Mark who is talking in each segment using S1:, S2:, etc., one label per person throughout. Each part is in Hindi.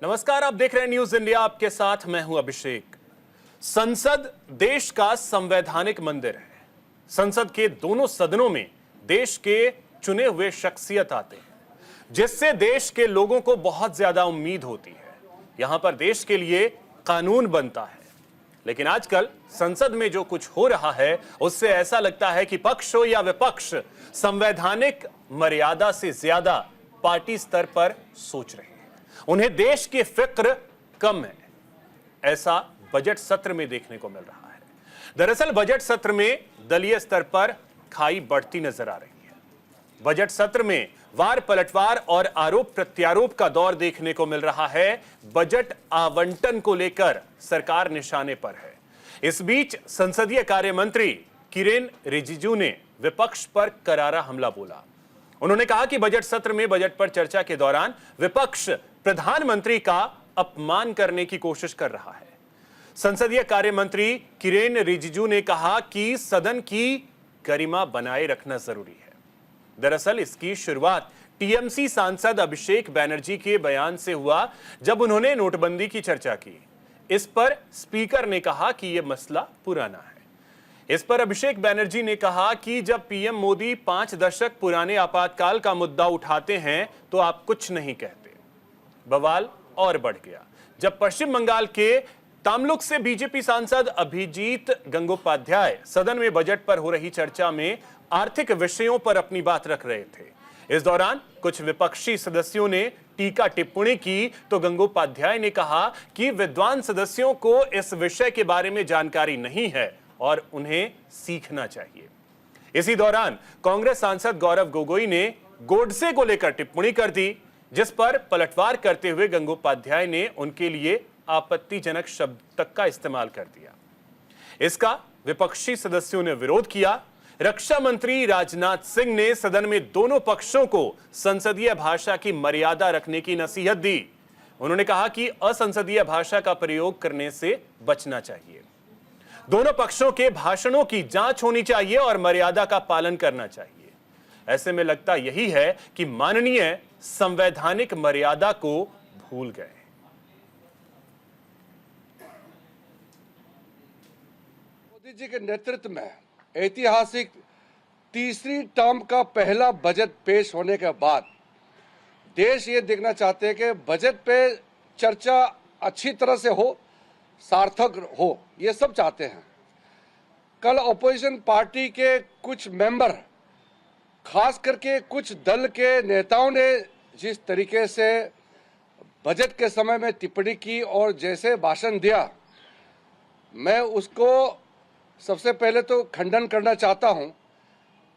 S1: नमस्कार, आप देख रहे हैं न्यूज इंडिया। आपके साथ मैं हूं अभिषेक। संसद देश का संवैधानिक मंदिर है। संसद के दोनों सदनों में देश के चुने हुए शख्सियत आते हैं, जिससे देश के लोगों को बहुत ज्यादा उम्मीद होती है। यहां पर देश के लिए कानून बनता है। लेकिन आजकल संसद में जो कुछ हो रहा है, उससे ऐसा लगता है कि पक्ष हो या विपक्ष, संवैधानिक मर्यादा से ज्यादा पार्टी स्तर पर सोच रहे हैं। उन्हें देश की फिक्र कम है। ऐसा बजट सत्र में देखने को मिल रहा है। दरअसल बजट सत्र में दलीय स्तर पर खाई बढ़ती नजर आ रही है। बजट सत्र में वार पलटवार और आरोप प्रत्यारोप का दौर देखने को मिल रहा है। बजट आवंटन को लेकर सरकार निशाने पर है। इस बीच संसदीय कार्य मंत्री किरेन रिजिजू ने विपक्ष पर करारा हमला बोला। उन्होंने कहा कि बजट सत्र में बजट पर चर्चा के दौरान विपक्ष प्रधानमंत्री का अपमान करने की कोशिश कर रहा है। संसदीय कार्य मंत्री किरेन रिजिजू ने कहा कि सदन की गरिमा बनाए रखना जरूरी है। दरअसल इसकी शुरुआत टीएमसी सांसद अभिषेक बैनर्जी के बयान से हुआ, जब उन्होंने नोटबंदी की चर्चा की। इस पर स्पीकर ने कहा कि यह मसला पुराना है। इस पर अभिषेक बैनर्जी ने कहा कि जब पीएम मोदी 5 दशक पुराने आपातकाल का मुद्दा उठाते हैं तो आप कुछ नहीं कहते। बवाल और बढ़ गया जब पश्चिम बंगाल के तामलुक से बीजेपी सांसद अभिजीत गंगोपाध्याय सदन में बजट पर हो रही चर्चा में आर्थिक विषयों पर अपनी बात रख रहे थे। इस दौरान कुछ विपक्षी सदस्यों ने टीका टिप्पणी की तो गंगोपाध्याय ने कहा कि विद्वान सदस्यों को इस विषय के बारे में जानकारी नहीं है और उन्हें सीखना चाहिए। इसी दौरान कांग्रेस सांसद गौरव गोगोई ने गोडसे को लेकर टिप्पणी कर दी, जिस पर पलटवार करते हुए गंगोपाध्याय ने उनके लिए आपत्तिजनक शब्द तक का इस्तेमाल कर दिया। इसका विपक्षी सदस्यों ने विरोध किया। रक्षा मंत्री राजनाथ सिंह ने सदन में दोनों पक्षों को संसदीय भाषा की मर्यादा रखने की नसीहत दी। उन्होंने कहा कि असंसदीय भाषा का प्रयोग करने से बचना चाहिए। दोनों पक्षों के भाषणों की जांच होनी चाहिए और मर्यादा का पालन करना चाहिए। ऐसे में लगता यही है कि माननीय संवैधानिक मर्यादा को भूल गए।
S2: मोदी जी के नेतृत्व में ऐतिहासिक तीसरी टर्म का पहला बजट पेश होने के बाद देश ये देखना चाहते हैं कि बजट पे चर्चा अच्छी तरह से हो, सार्थक हो, ये सब चाहते हैं। कल ऑपोजिशन पार्टी के कुछ मेंबर, खास करके कुछ दल के नेताओं ने जिस तरीके से बजट के समय में टिप्पणी की और जैसे भाषण दिया, मैं उसको सबसे पहले तो खंडन करना चाहता हूं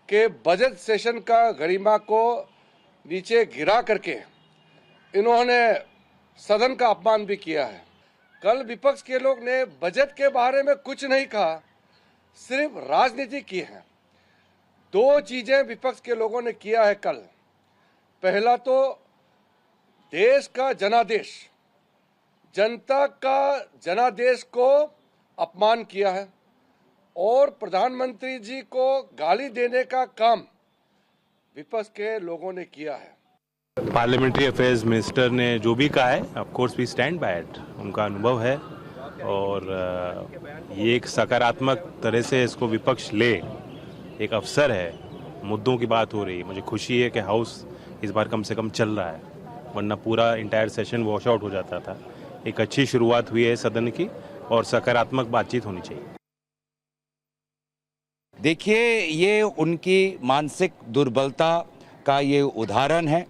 S2: कि बजट सेशन का गरिमा को नीचे गिरा करके इन्होंने सदन का अपमान भी किया है। कल विपक्ष के लोग ने बजट के बारे में कुछ नहीं कहा, सिर्फ राजनीति की है। 2 चीजें विपक्ष के लोगों ने किया है कल। पहला तो देश का जनादेश, जनता का जनादेश को अपमान किया है और प्रधानमंत्री जी को गाली देने का काम विपक्ष के लोगों ने किया है।
S3: पार्लियामेंट्री अफेयर्स मिनिस्टर ने जो भी कहा है, of course we stand by it. उनका अनुभव है और ये एक सकारात्मक तरह से इसको विपक्ष ले, एक अवसर है, मुद्दों की बात हो रही है। मुझे खुशी है कि हाउस इस बार कम से कम चल रहा है, वरना पूरा इंटायर सेशन वॉश आउट हो जाता था। एक अच्छी शुरुआत हुई है सदन की और सकारात्मक बातचीत होनी चाहिए।
S4: देखिए, ये उनकी मानसिक दुर्बलता का ये उदाहरण है।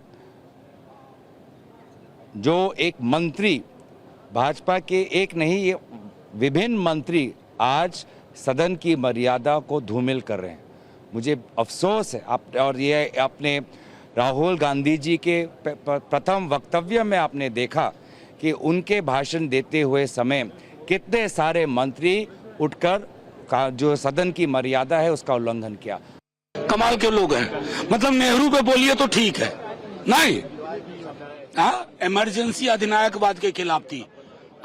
S4: जो एक मंत्री, भाजपा के एक नहीं, ये विभिन्न मंत्री आज सदन की मर्यादा को धूमिल कर रहे हैं। मुझे अफसोस है। और ये अपने राहुल गांधी जी के प्रथम वक्तव्य में आपने देखा कि उनके भाषण देते हुए समय कितने सारे मंत्री उठकर का जो सदन की मर्यादा है उसका उल्लंघन किया।
S5: कमाल के लोग हैं। मतलब नेहरू पे बोलिए तो ठीक है, नहीं, इमरजेंसी अधिनायकवाद के खिलाफ थी।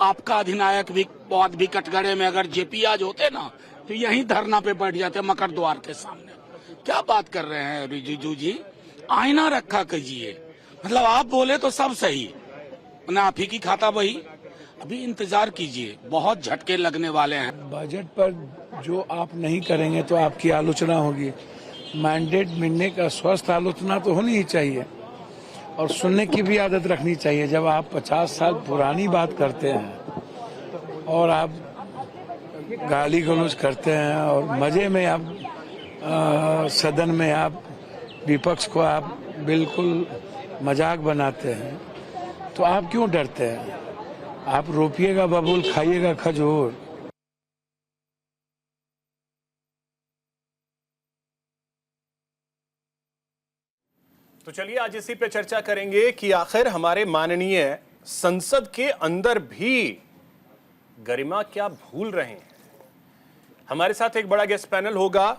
S5: आपका अधिनायक भी बहुत भी कटघरे में अगर जेपी आज होते ना तो यहीं धरना पे बैठ जाते मकर द्वार के सामने। क्या बात कर रहे हैं रिजिजू जी, आईना रखा कीजिए। मतलब आप बोले तो सब सही, ना आप ही की खाता वही। अभी इंतजार कीजिए, बहुत झटके लगने वाले हैं।
S6: बजट पर जो आप नहीं करेंगे तो आपकी आलोचना होगी। मैंडेट मिलने का स्वस्थ आलोचना तो होनी ही चाहिए और सुनने की भी आदत रखनी चाहिए। जब आप 50 साल पुरानी बात करते हैं और आप गाली गलौज करते हैं और मजे में आप सदन में आप विपक्ष को आप बिल्कुल मजाक बनाते हैं, तो आप क्यों डरते हैं? आप रोपिएगा बबूल, खाइएगा खजूर।
S1: तो चलिए आज इसी पे चर्चा करेंगे कि आखिर हमारे माननीय संसद के अंदर भी गरिमा क्या भूल रहे हैं। हमारे साथ एक बड़ा गेस्ट पैनल होगा।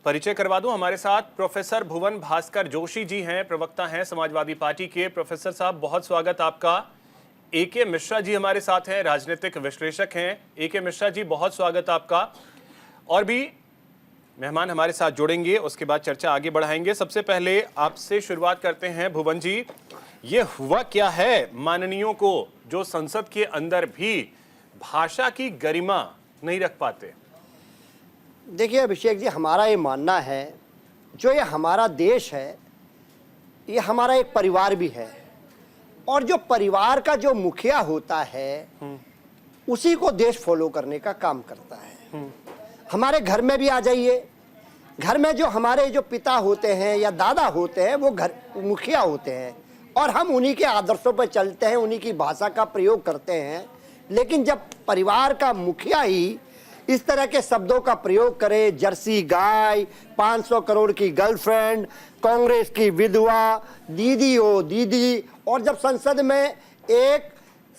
S1: परिचय करवा दूं, हमारे साथ प्रोफेसर भुवन भास्कर जोशी जी हैं, प्रवक्ता हैं समाजवादी पार्टी के। प्रोफेसर साहब बहुत स्वागत आपका। एके मिश्रा जी हमारे साथ हैं, राजनीतिक विश्लेषक हैं। एके मिश्रा जी बहुत स्वागत आपका। और भी मेहमान हमारे साथ जुड़ेंगे, उसके बाद चर्चा आगे बढ़ाएंगे। सबसे पहले आपसे शुरुआत करते हैं भुवन जी, ये हुआ क्या है माननीयों को जो संसद के अंदर भी भाषा की गरिमा नहीं रख पाते?
S7: देखिए अभिषेक जी, हमारा ये मानना है जो ये हमारा देश है ये हमारा एक परिवार भी है, और जो परिवार का जो मुखिया होता है उसी को देश फॉलो करने का काम करता है। हमारे घर में भी आ जाइए, घर में जो हमारे जो पिता होते हैं या दादा होते हैं वो घर मुखिया होते हैं और हम उन्हीं के आदर्शों पर चलते हैं, उन्हीं की भाषा का प्रयोग करते हैं। लेकिन जब परिवार का मुखिया ही इस तरह के शब्दों का प्रयोग करे, जर्सी गाय, 500 करोड़ की गर्लफ्रेंड, कांग्रेस की विधवा, दीदी हो दीदी, और जब संसद में एक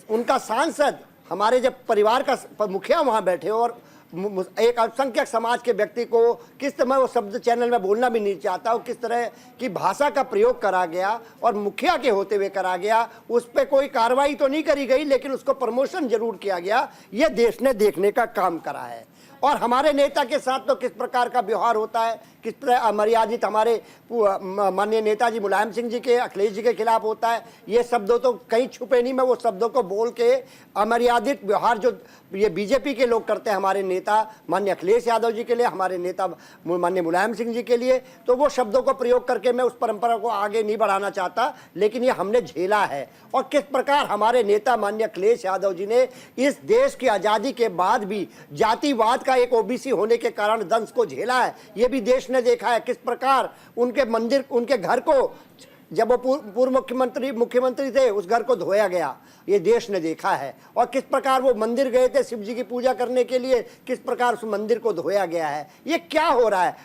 S7: उनका सांसद हमारे जब परिवार का मुखिया वहां बैठे और एक अल्पसंख्यक समाज के व्यक्ति को किस तरह, वो शब्द चैनल में बोलना भी नहीं चाहता, वो किस तरह की भाषा का प्रयोग करा गया और मुखिया के होते हुए करा गया, उस पर कोई कार्रवाई तो नहीं करी गई लेकिन उसको प्रमोशन जरूर किया गया। ये देश ने देखने का काम करा है। और हमारे नेता के साथ तो किस प्रकार का व्यवहार होता है, किस तरह अमर्यादित हमारे माननीय नेताजी मुलायम सिंह जी के, अखिलेश जी के खिलाफ होता है, ये शब्दों तो कहीं छुपे नहीं। मैं वो शब्दों को बोल के अमर्यादित व्यवहार जो ये बीजेपी के लोग करते हैं हमारे नेता माननीय अखिलेश यादव जी के लिए, हमारे नेता माननीय मुलायम सिंह जी के लिए, तो वो शब्दों को प्रयोग करके मैं उस परंपरा को आगे नहीं बढ़ाना चाहता, लेकिन ये हमने झेला है। और किस प्रकार हमारे नेता माननीय अखिलेश यादव जी ने इस देश की आज़ादी के बाद भी जातिवाद का एक ओबीसी होने के कारण दंश को झेला है, ये भी देश ने देखा है। किस प्रकार उनके मंदिर, उनके घर को, जब वो पूर्व मुख्यमंत्री थे, उस घर को धोया गया, ये देश ने देखा है। और किस प्रकार वो मंदिर गए थे शिव जी की पूजा करने के लिए, किस प्रकार उस मंदिर को धोया गया है। ये क्या हो रहा है?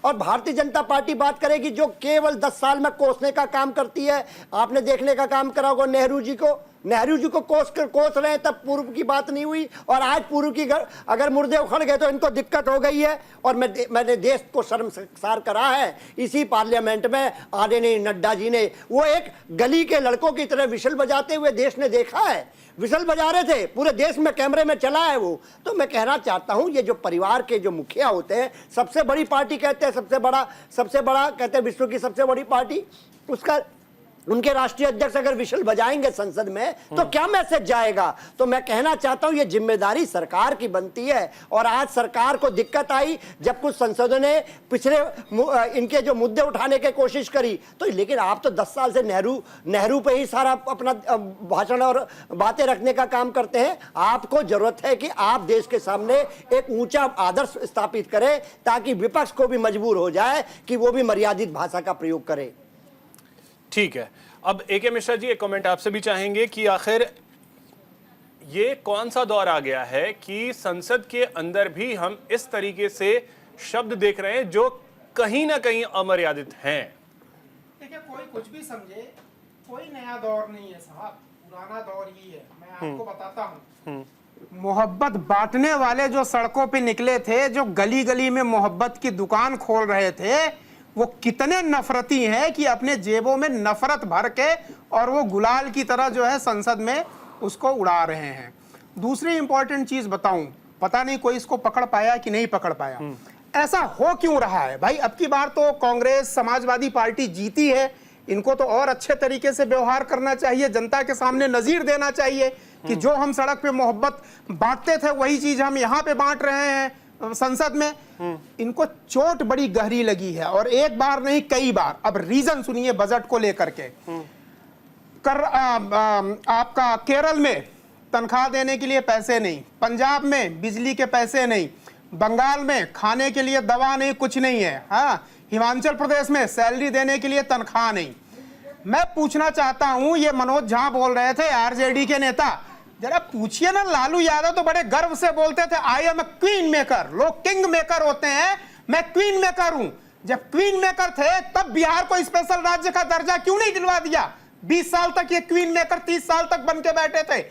S7: और भारतीय जनता पार्टी बात करेगी जो केवल 10 साल में कोसने का काम करती है। आपने देखने का काम करा होगा नेहरू जी को कोस रहे हैं, तब पूर्व की बात नहीं हुई, और आज पूर्व की अगर मुर्दे उखड़ गए तो इनको दिक्कत हो गई है। और मैंने देश को शर्मसार करा है इसी पार्लियामेंट में आदरणीय नड्डा जी ने, वो एक गली के लड़कों की तरह विशल बजाते हुए देश ने देखा है, विशल बजा रहे थे, पूरे देश में कैमरे में चला है वो। तो मैं कहना चाहता हूं, ये जो परिवार के जो मुखिया होते हैं, सबसे बड़ी पार्टी कहते हैं, सबसे बड़ा कहते हैं विश्व की सबसे बड़ी पार्टी, उसका उनके राष्ट्रीय अध्यक्ष अगर विशल बजाएंगे संसद में तो क्या मैसेज जाएगा? तो मैं कहना चाहता हूं ये जिम्मेदारी सरकार की बनती है। और आज सरकार को दिक्कत आई जब कुछ संसदों ने पिछले इनके जो मुद्दे उठाने की कोशिश करी, तो लेकिन आप तो 10 साल से नेहरू पे ही सारा अपना भाषण और बातें रखने का काम करते हैं। आपको जरूरत है कि आप देश के सामने एक ऊंचा आदर्श स्थापित करें ताकि विपक्ष को भी मजबूर हो जाए कि वो भी मर्यादित भाषा का प्रयोग करे।
S1: ठीक है, अब एके मिश्रा जी एक कमेंट आपसे भी चाहेंगे कि आखिर ये कौन सा दौर आ गया है कि संसद के अंदर भी हम इस तरीके से शब्द देख रहे हैं जो कहीं ना कहीं अमर्यादित हैं।
S8: देखिए, कोई कुछ भी समझे, कोई नया दौर नहीं है साहब, पुराना दौर ही है। मैं आपको बताता हूँ, मोहब्बत बांटने वाले जो सड़कों पे निकले थे, जो गली गली में मोहब्बत की दुकान खोल रहे थे, वो कितने नफरती हैं कि अपने जेबों में नफरत भर के और वो गुलाल की तरह जो है संसद में उसको उड़ा रहे हैं। दूसरी इंपॉर्टेंट चीज बताऊं, पता नहीं कोई इसको पकड़ पाया कि नहीं पकड़ पाया। ऐसा हो क्यों रहा है भाई? अब की बार तो कांग्रेस समाजवादी पार्टी जीती है, इनको तो और अच्छे तरीके से व्यवहार करना चाहिए, जनता के सामने नजीर देना चाहिए कि जो हम सड़क पे मोहब्बत बांटते थे वही चीज हम यहाँ पे बांट रहे हैं संसद में। इनको चोट बड़ी गहरी लगी है, और एक बार नहीं कई बार। अब रीजन सुनिए बजट को लेकर के। आपका केरल में तनख्वाह देने के लिए पैसे नहीं, पंजाब में बिजली के पैसे नहीं, बंगाल में खाने के लिए दवा नहीं, कुछ नहीं है। हाँ, हिमाचल प्रदेश में सैलरी देने के लिए तनख्वाह नहीं। मैं पूछना चाहता हूं, ये मनोज झा बोल रहे थे आरजेडी के नेता, जरा पूछिए ना, लालू यादव तो बड़े गर्व से बोलते थे I am a queen maker. लोग किंग मेकर होते हैं, मैं क्वीन मेकर हूं। जब क्वीन मेकर थे तब बिहार को स्पेशल राज्य का दर्जा क्यों नहीं दिलवा दिया? 20 साल तक ये क्वीन मेकर 30 साल तक बन के बैठे थे।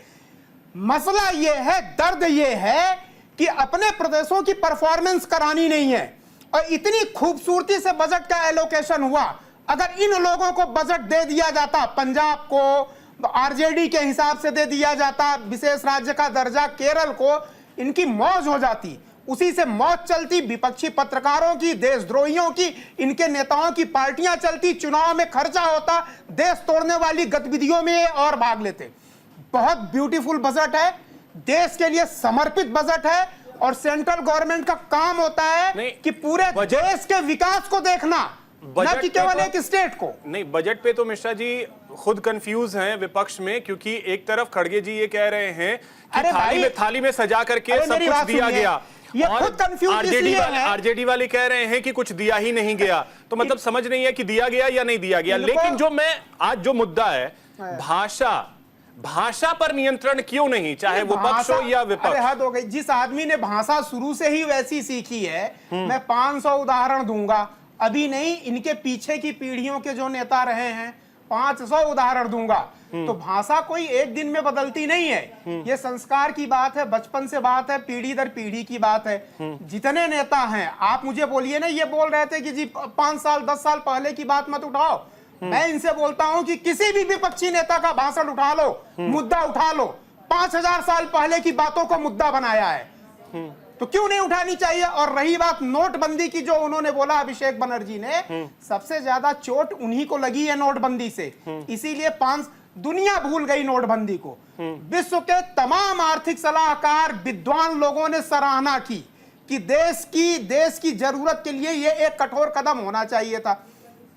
S8: मसला ये है, दर्द ये है कि अपने प्रदेशों की परफॉर्मेंस करानी नहीं है। और इतनी खूबसूरती से बजट का एलोकेशन हुआ, अगर इन लोगों को बजट दे दिया जाता, पंजाब को आरजेडी के हिसाब से दे दिया जाता विशेष राज्य का दर्जा, केरल को, इनकी मौज हो जाती। उसी से मौज चलती, विपक्षी पत्रकारों की, देशद्रोहियों की, इनके नेताओं की पार्टियां चलती, चुनाव में खर्चा होता, देश तोड़ने वाली गतिविधियों में और भाग लेते। बहुत ब्यूटीफुल बजट है, देश के लिए समर्पित बजट है, और सेंट्रल गवर्नमेंट का काम होता है कि पूरे देश के विकास को देखना, न कि केवल एक स्टेट को।
S1: नहीं, बजट पे तो मिश्रा जी खुद कंफ्यूज हैं विपक्ष में, क्योंकि एक तरफ खड़गे जी ये कह रहे हैं कि थाली में सजा करके सब कुछ दिया गया,
S8: ये खुद कंफ्यूज इसलिए है।
S1: आरजेडी वाले कह रहे हैं कि कुछ दिया ही नहीं गया। तो मतलब समझ नहीं है कि दिया गया या नहीं दिया गया। लेकिन जो मैं आज जो मुद्दा है, भाषा पर नियंत्रण क्यों नहीं, चाहे वो पक्ष हो या विपक्ष।
S8: अरे हद हो गई, जिस आदमी ने भाषा शुरू से ही वैसी सीखी है, मैं 500 उदाहरण दूंगा, अभी नहीं इनके पीछे की पीढ़ियों के जो नेता रहे हैं 500 उदाहरण दूंगा। तो भाषा कोई एक दिन में बदलती नहीं है, ये संस्कार की बात है, बचपन से बात है, पीढ़ी दर पीढ़ी की बात है। जितने नेता हैं, आप मुझे बोलिए ना, ये बोल रहे थे कि जी 5 साल 10 साल पहले की बात मत उठाओ। मैं इनसे बोलता हूं कि किसी भी विपक्षी नेता का भाषण उठा लो, मुद्दा उठा लो, 5000 साल पहले की बातों को मुद्दा बनाया है, तो क्यों नहीं उठानी चाहिए। और रही बात नोटबंदी की, जो उन्होंने बोला अभिषेक बनर्जी ने, सबसे ज्यादा चोट उन्हीं को लगी है नोटबंदी से, इसीलिए दुनिया भूल गई नोटबंदी को। विश्व के तमाम आर्थिक सलाहकार, विद्वान लोगों ने सराहना की कि देश की जरूरत के लिए यह एक कठोर कदम होना चाहिए था।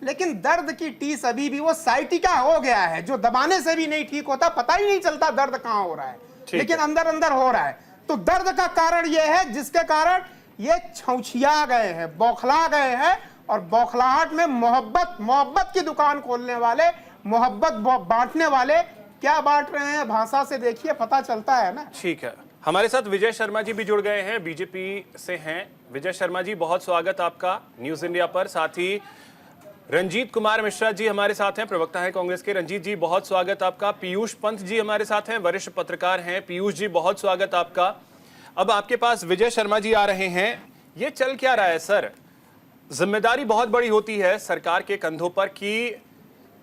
S8: लेकिन दर्द की टीस अभी भी वो साइटिका हो गया है, जो दबाने से भी नहीं ठीक होता, पता ही नहीं चलता दर्द कहां हो रहा है, लेकिन अंदर अंदर हो रहा है। तो दर्द का कारण यह है जिसके कारण ये छौछिया गए हैं, बौखला गए हैं, और बौखलाहट में मोहब्बत की दुकान खोलने वाले, मोहब्बत बांटने वाले क्या बांट रहे हैं, भाषा से देखिए पता चलता है ना।
S1: ठीक है, हमारे साथ विजय शर्मा जी भी जुड़ गए हैं, बीजेपी से हैं। विजय शर्मा जी, बहुत स्वागत आपका न्यूज इंडिया पर। साथ ही रंजीत कुमार मिश्रा जी हमारे साथ हैं, प्रवक्ता हैं कांग्रेस के। रंजीत जी, बहुत स्वागत आपका। पीयूष पंत जी हमारे साथ हैं, वरिष्ठ पत्रकार हैं। पीयूष जी, बहुत स्वागत आपका। अब आपके पास विजय शर्मा जी आ रहे हैं। ये चल क्या रहा है सर? जिम्मेदारी बहुत बड़ी होती है सरकार के कंधों पर कि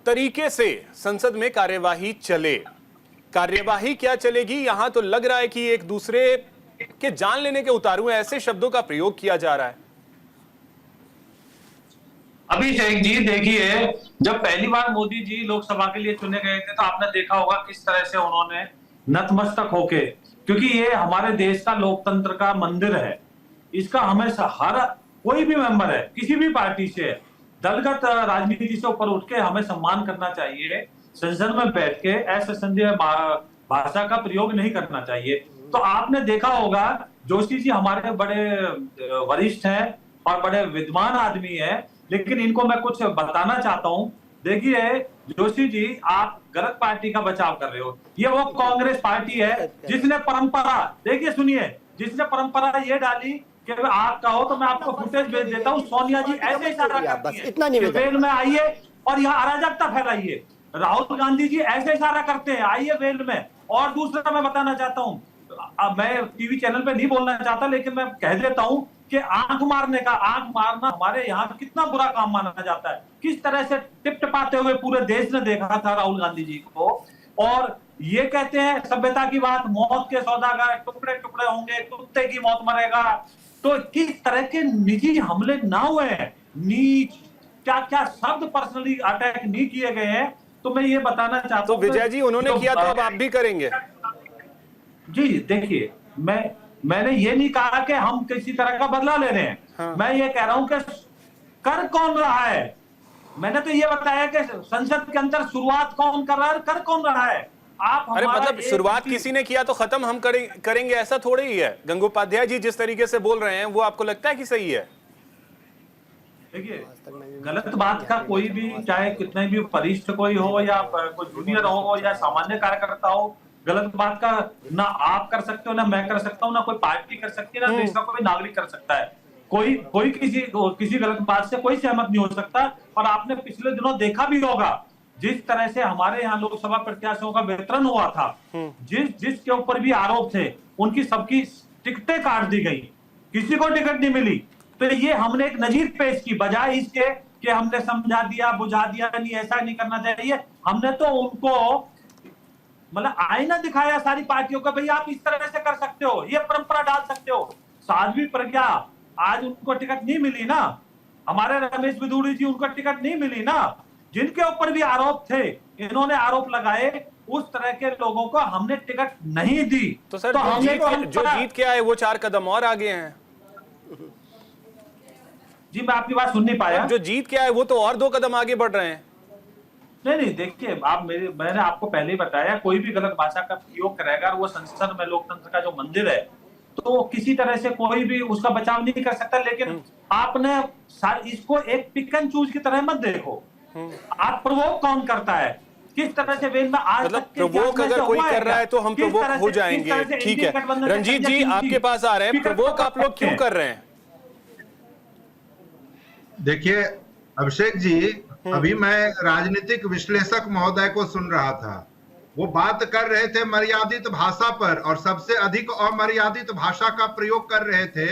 S1: तरीके से संसद में कार्यवाही चले। कार्यवाही क्या चलेगी? यहां तो लग रहा है कि एक दूसरे के जान लेने के उतारू हैं, ऐसे शब्दों का प्रयोग किया जा रहा है।
S9: अभिषेक जी, देखिए, जब पहली बार मोदी जी लोकसभा के लिए चुने गए थे तो आपने देखा होगा किस तरह से उन्होंने नतमस्तक होके, क्योंकि ये हमारे देश का लोकतंत्र का मंदिर है, इसका हमेशा हर कोई भी मेंबर है, किसी भी पार्टी से, दलगत राजनीति से ऊपर उठ के हमें सम्मान करना चाहिए। संसद में बैठ के असंसदीय भाषा का प्रयोग नहीं करना चाहिए। तो आपने देखा होगा जोशी जी हमारे बड़े वरिष्ठ हैं और बड़े विद्वान आदमी हैं, लेकिन इनको मैं कुछ बताना चाहता हूं। देखिए जोशी जी, आप गलत पार्टी का बचाव कर रहे हो। ये वो कांग्रेस पार्टी है जिसने परंपरा, देखिए सुनिए, जिसने परंपरा ये डाली कि आप कहो तो मैं आपको फुटेज भेज देता हूं। सोनिया जी ऐसे इशारा करती है, वेल में आइए और यहाँ अराजकता फैलाइए। राहुल गांधी जी ऐसे इशारा करते हैं, आइए वेल में। और दूसरा मैं बताना चाहता हूँ, मैं टीवी चैनल पे नहीं बोलना चाहता, लेकिन मैं कह देता हूं कि आंख मारना हमारे यहाँ कितना बुरा काम माना जाता है। किस तरह से टिपटिपाते हुए पूरे देश ने देखा था राहुल गांधी जी को। और ये कहते हैं सभ्यता की बात, मौत के सौदागर टुकड़े टुकड़े होंगे, कुत्ते की मौत मरेगा। तो किस तरह के निजी हमले ना हुए हैं, नीच क्या क्या शब्द पर्सनली अटैक नहीं किए गए हैं, तो मैं ये बताना चाहता
S1: तो
S9: हूं
S1: विजय जी उन्होंने किया तो अब आप भी करेंगे।
S9: जी देखिए, मैंने ये नहीं कहा कि हम किसी तरह का बदला ले रहे हैं।
S1: हाँ।
S9: मैं ये कह रहा हूं कि कर कौन रहा है। मैंने तो ये बताया कि संसद के अंदर शुरुआत कौन कर रहा है, कर कौन रहा है। आप
S1: अरे
S9: हमारा
S1: मतलब शुरुआत किसी ने किया तो खत्म हम करेंगे ऐसा थोड़ा ही है। गंगोपाध्याय जी जिस तरीके से बोल रहे हैं वो आपको लगता है कि सही है?
S9: देखिए, गलत बात का कोई भी, चाहे कितने भी वरिष्ठ कोई हो या कोई जूनियर हो या सामान्य कार्यकर्ता हो, गलत बात का ना आप कर सकते हो, ना मैं कर सकता हूँ, ना कोई पार्टी कर सकती है, ना देश का कोई नागरिक कर सकता है। कोई किसी गलत बात से कोई सहमत नहीं हो सकता। और आपने पिछले दिनों देखा भी होगा जिस तरह से हमारे यहाँ लोकसभा प्रत्याशियों का वितरण हुआ था, जिसके ऊपर भी आरोप थे, उनकी सबकी टिकटें काट दी गई, किसी को टिकट नहीं मिली। तो ये हमने एक नजीर पेश की, बजाय इसके कि हमने समझा दिया, बुझा दिया, नहीं ऐसा नहीं करना चाहिए। हमने तो उनको मतलब आईना दिखाया सारी पार्टियों का, भाई आप इस तरह से कर सकते हो, ये परंपरा डाल सकते हो। साध्वी प्रज्ञा, आज उनको टिकट नहीं मिली ना, हमारे रमेश बिधूड़ी जी, उनको टिकट नहीं मिली ना, जिनके ऊपर भी आरोप थे, इन्होंने आरोप लगाए, उस तरह के लोगों को हमने टिकट नहीं दी।
S1: तो सर जो जीत के आए वो 4 कदम और आगे हैं।
S9: जी मैं आपकी बात सुन नहीं पाया।
S1: जो जीत के आए वो तो और 2 कदम आगे बढ़ रहे हैं।
S9: नहीं देखिए, मैंने आपको पहले ही बताया, कोई भी गलत भाषा का प्रयोग करेगा, वो संसद में लोकतंत्र का जो मंदिर है, तो किसी तरह से कोई भी उसका बचाव नहीं कर सकता। लेकिन आपने इसको एक पिक एंड चूज की तरह मत देखो। आप प्रवोक कौन करता है, किस तरह से वेद में आज
S1: मतलब प्रवोक अगर कोई कर रहा है तो हम प्रवोक हो जाएंगे। ठीक है, रंजीत जी आपके पास आ रहे हैं, प्रवोक आप लोग क्यों कर रहे हैं?
S10: देखिए अभिषेक जी, अभी मैं राजनीतिक विश्लेषक महोदय को सुन रहा था, वो बात कर रहे थे मर्यादित भाषा पर, और सबसे अधिक अमर्यादित भाषा का प्रयोग कर रहे थे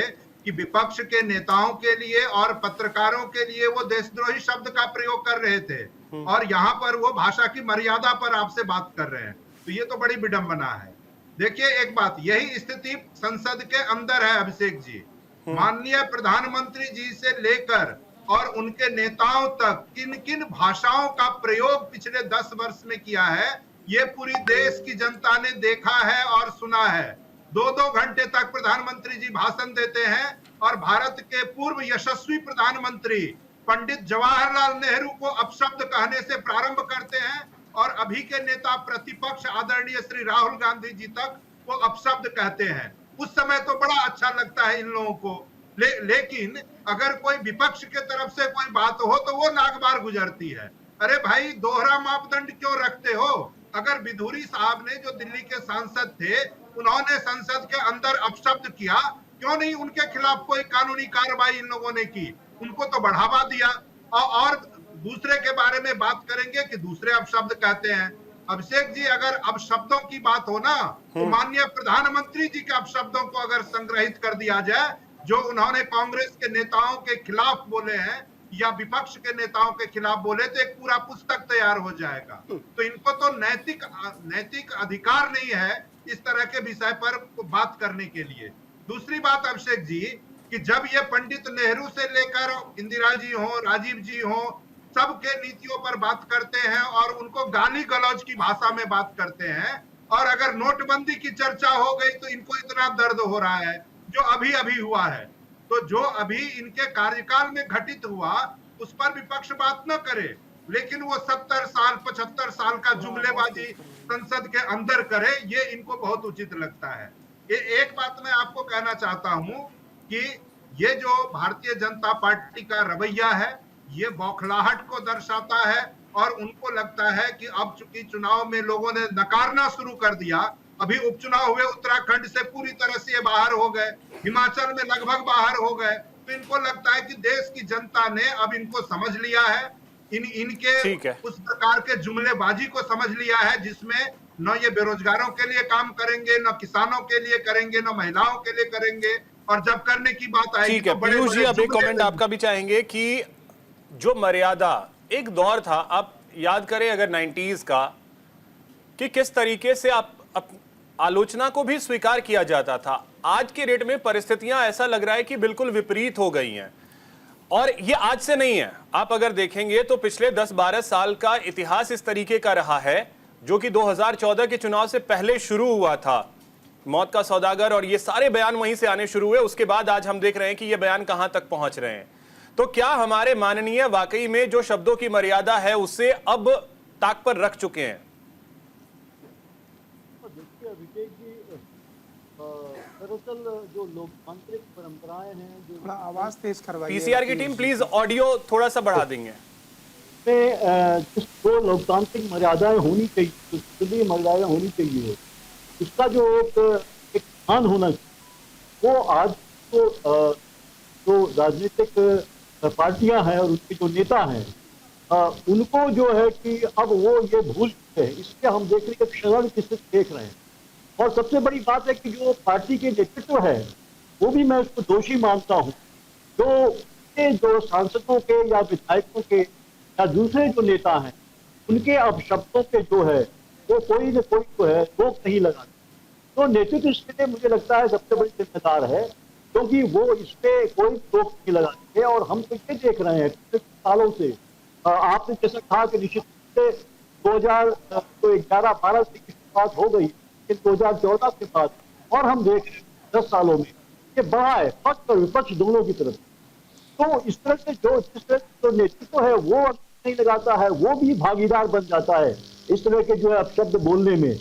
S10: कि विपक्ष के नेताओं के लिए और पत्रकारों के लिए वो देशद्रोही शब्द का प्रयोग कर रहे थे, और यहाँ पर वो भाषा की मर्यादा पर आपसे बात कर रहे हैं। तो ये तो बड़ी विडंबना है। देखिए एक बात, यही स्थिति संसद के अंदर है अभिषेक जी। माननीय प्रधानमंत्री जी से लेकर और उनके नेताओं तक किन किन भाषाओं का प्रयोग पिछले 10 वर्ष में किया है, ये पूरी देश की जनता ने देखा है और सुना है। 2-2 घंटे तक प्रधानमंत्री जी भाषण देते हैं और भारत के पूर्व यशस्वी प्रधानमंत्री पंडित जवाहरलाल नेहरू को अपशब्द कहने से प्रारंभ करते हैं, और अभी के नेता प्रतिपक्ष आदरणीय श्री राहुल गांधी जी तक वो अपशब्द कहते हैं। उस समय तो बड़ा अच्छा लगता है इन लोगों को, लेकिन अगर कोई विपक्ष के तरफ से कोई बात हो तो वो नागबार गुजरती है। अरे भाई, दोहरा मापदंड क्यों रखते हो? अगर बिधूरी साहब ने, जो दिल्ली के सांसद थे, उन्होंने संसद के अंदर अपशब्द किया, क्यों नहीं उनके खिलाफ कोई कानूनी कार्रवाई इन लोगों ने की? उनको तो बढ़ावा दिया। और दूसरे के बारे में बात करेंगे कि दूसरे अपशब्द कहते हैं। अभिषेक जी, अगर अपशब्दों की बात हो ना, तो माननीय प्रधानमंत्री जी के अपशब्दों को अगर संग्रहित कर दिया जाए, जो उन्होंने कांग्रेस के नेताओं के खिलाफ बोले हैं या विपक्ष के नेताओं के खिलाफ बोले, तो एक पूरा पुस्तक तैयार हो जाएगा। तो इनको तो नैतिक अधिकार नहीं है इस तरह के विषय पर बात करने के लिए। दूसरी बात अभिषेक जी, कि जब ये पंडित नेहरू से लेकर इंदिरा जी हो, राजीव जी हो, सबके नीतियों पर बात करते हैं और उनको गाली गलौज की भाषा में बात करते हैं, और अगर नोटबंदी की चर्चा हो गई तो इनको इतना दर्द हो रहा है जो अभी अभी हुआ है। तो जो अभी इनके कार्यकाल में घटित हुआ उस पर विपक्ष बात न करे, लेकिन वो 70 साल 75 साल का जुमलेबाजी संसद के अंदर करे, ये इनको बहुत उचित लगता है। ये एक बात मैं आपको कहना चाहता हूं कि ये जो भारतीय जनता पार्टी का रवैया है, ये बौखलाहट को दर्शाता है, और उनको लगता है कि अब चूंकि चुनाव में लोगों ने नकारना शुरू कर दिया, अभी उपचुनाव हुए, उत्तराखंड से पूरी तरह से बाहर हो गए, हिमाचल में लगभग बाहर हो गए, तो इनको लगता है कि देश की जनता ने अब इनको समझ लिया है, इनके उस प्रकार के जुमलेबाजी को समझ लिया है, जिसमें न ये बेरोजगारों के लिए काम करेंगे, न किसानों के लिए करेंगे, न महिलाओं के लिए करेंगे, और जब करने की बात आएगी तो बड़े
S1: पीयूष जी, अब एक कमेंट आपका भी चाहेंगे कि जो मर्यादा एक दौर था, आप याद करें अगर 90s का, कि किस तरीके से आप आलोचना को भी स्वीकार किया जाता था। आज के डेट में परिस्थितियां ऐसा लग रहा है कि बिल्कुल विपरीत हो गई हैं। और ये आज से नहीं है, आप अगर देखेंगे तो पिछले 10-12 साल का इतिहास इस तरीके का रहा है, जो कि 2014 के चुनाव से पहले शुरू हुआ था। मौत का सौदागर और ये सारे बयान वहीं से आने शुरू हुए, उसके बाद आज हम देख रहे हैं कि ये बयान कहां तक पहुंच रहे हैं। तो क्या हमारे माननीय वाकई में जो शब्दों की मर्यादा है उसे अब ताक पर रख चुके हैं?
S11: देखिए अभिषेक जी, दरअसल जो लोकतांत्रिक परंपराएं हैं, जो
S8: थोड़ा आवाज तेज करवाइए।
S1: पीसीआर की टीम प्लीज ऑडियो थोड़ा सा बढ़ा देंगे।
S11: जो लोकतांत्रिक मर्यादाएं होनी चाहिए, जो संसदीय मर्यादाएं होनी चाहिए, उसका जो एक स्थान होना चाहिए, वो आज तो जो राजनीतिक पार्टियां हैं और उनके जो नेता हैं, उनको जो है कि अब वो ये भूल चुके हैं। इसके हम देख रहे हैं क्षरण की स्थिति देख रहे हैं। और सबसे बड़ी बात है कि जो पार्टी के नेतृत्व है, वो भी मैं उसको दोषी मानता हूँ। जो सांसदों के या विधायकों के या दूसरे जो नेता हैं, उनके अब शब्दों पे जो है वो कोई न कोई जो है रोक नहीं लगाते। तो नेतृत्व इसके लिए मुझे लगता है सबसे बड़ी जिम्मेदार है, क्योंकि वो इस पे कोई रोक नहीं लगाते। और हम तो ये देख रहे हैं पिछले सालों से, आपने जैसा कहा कि निश्चित रूप से 2011-12 से की शुरुआत हो गई, 2014 के बाद, और हम देख रहे हैं 10 सालों में ये बढ़ा है पक्ष और विपक्ष दोनों की तरफ। तो इस तरह से जिस तरह जो नेतृत्व है वो नहीं लगाता है, वो भी भागीदार बन जाता है इस तरह के जो है अपशब्द बोलने में।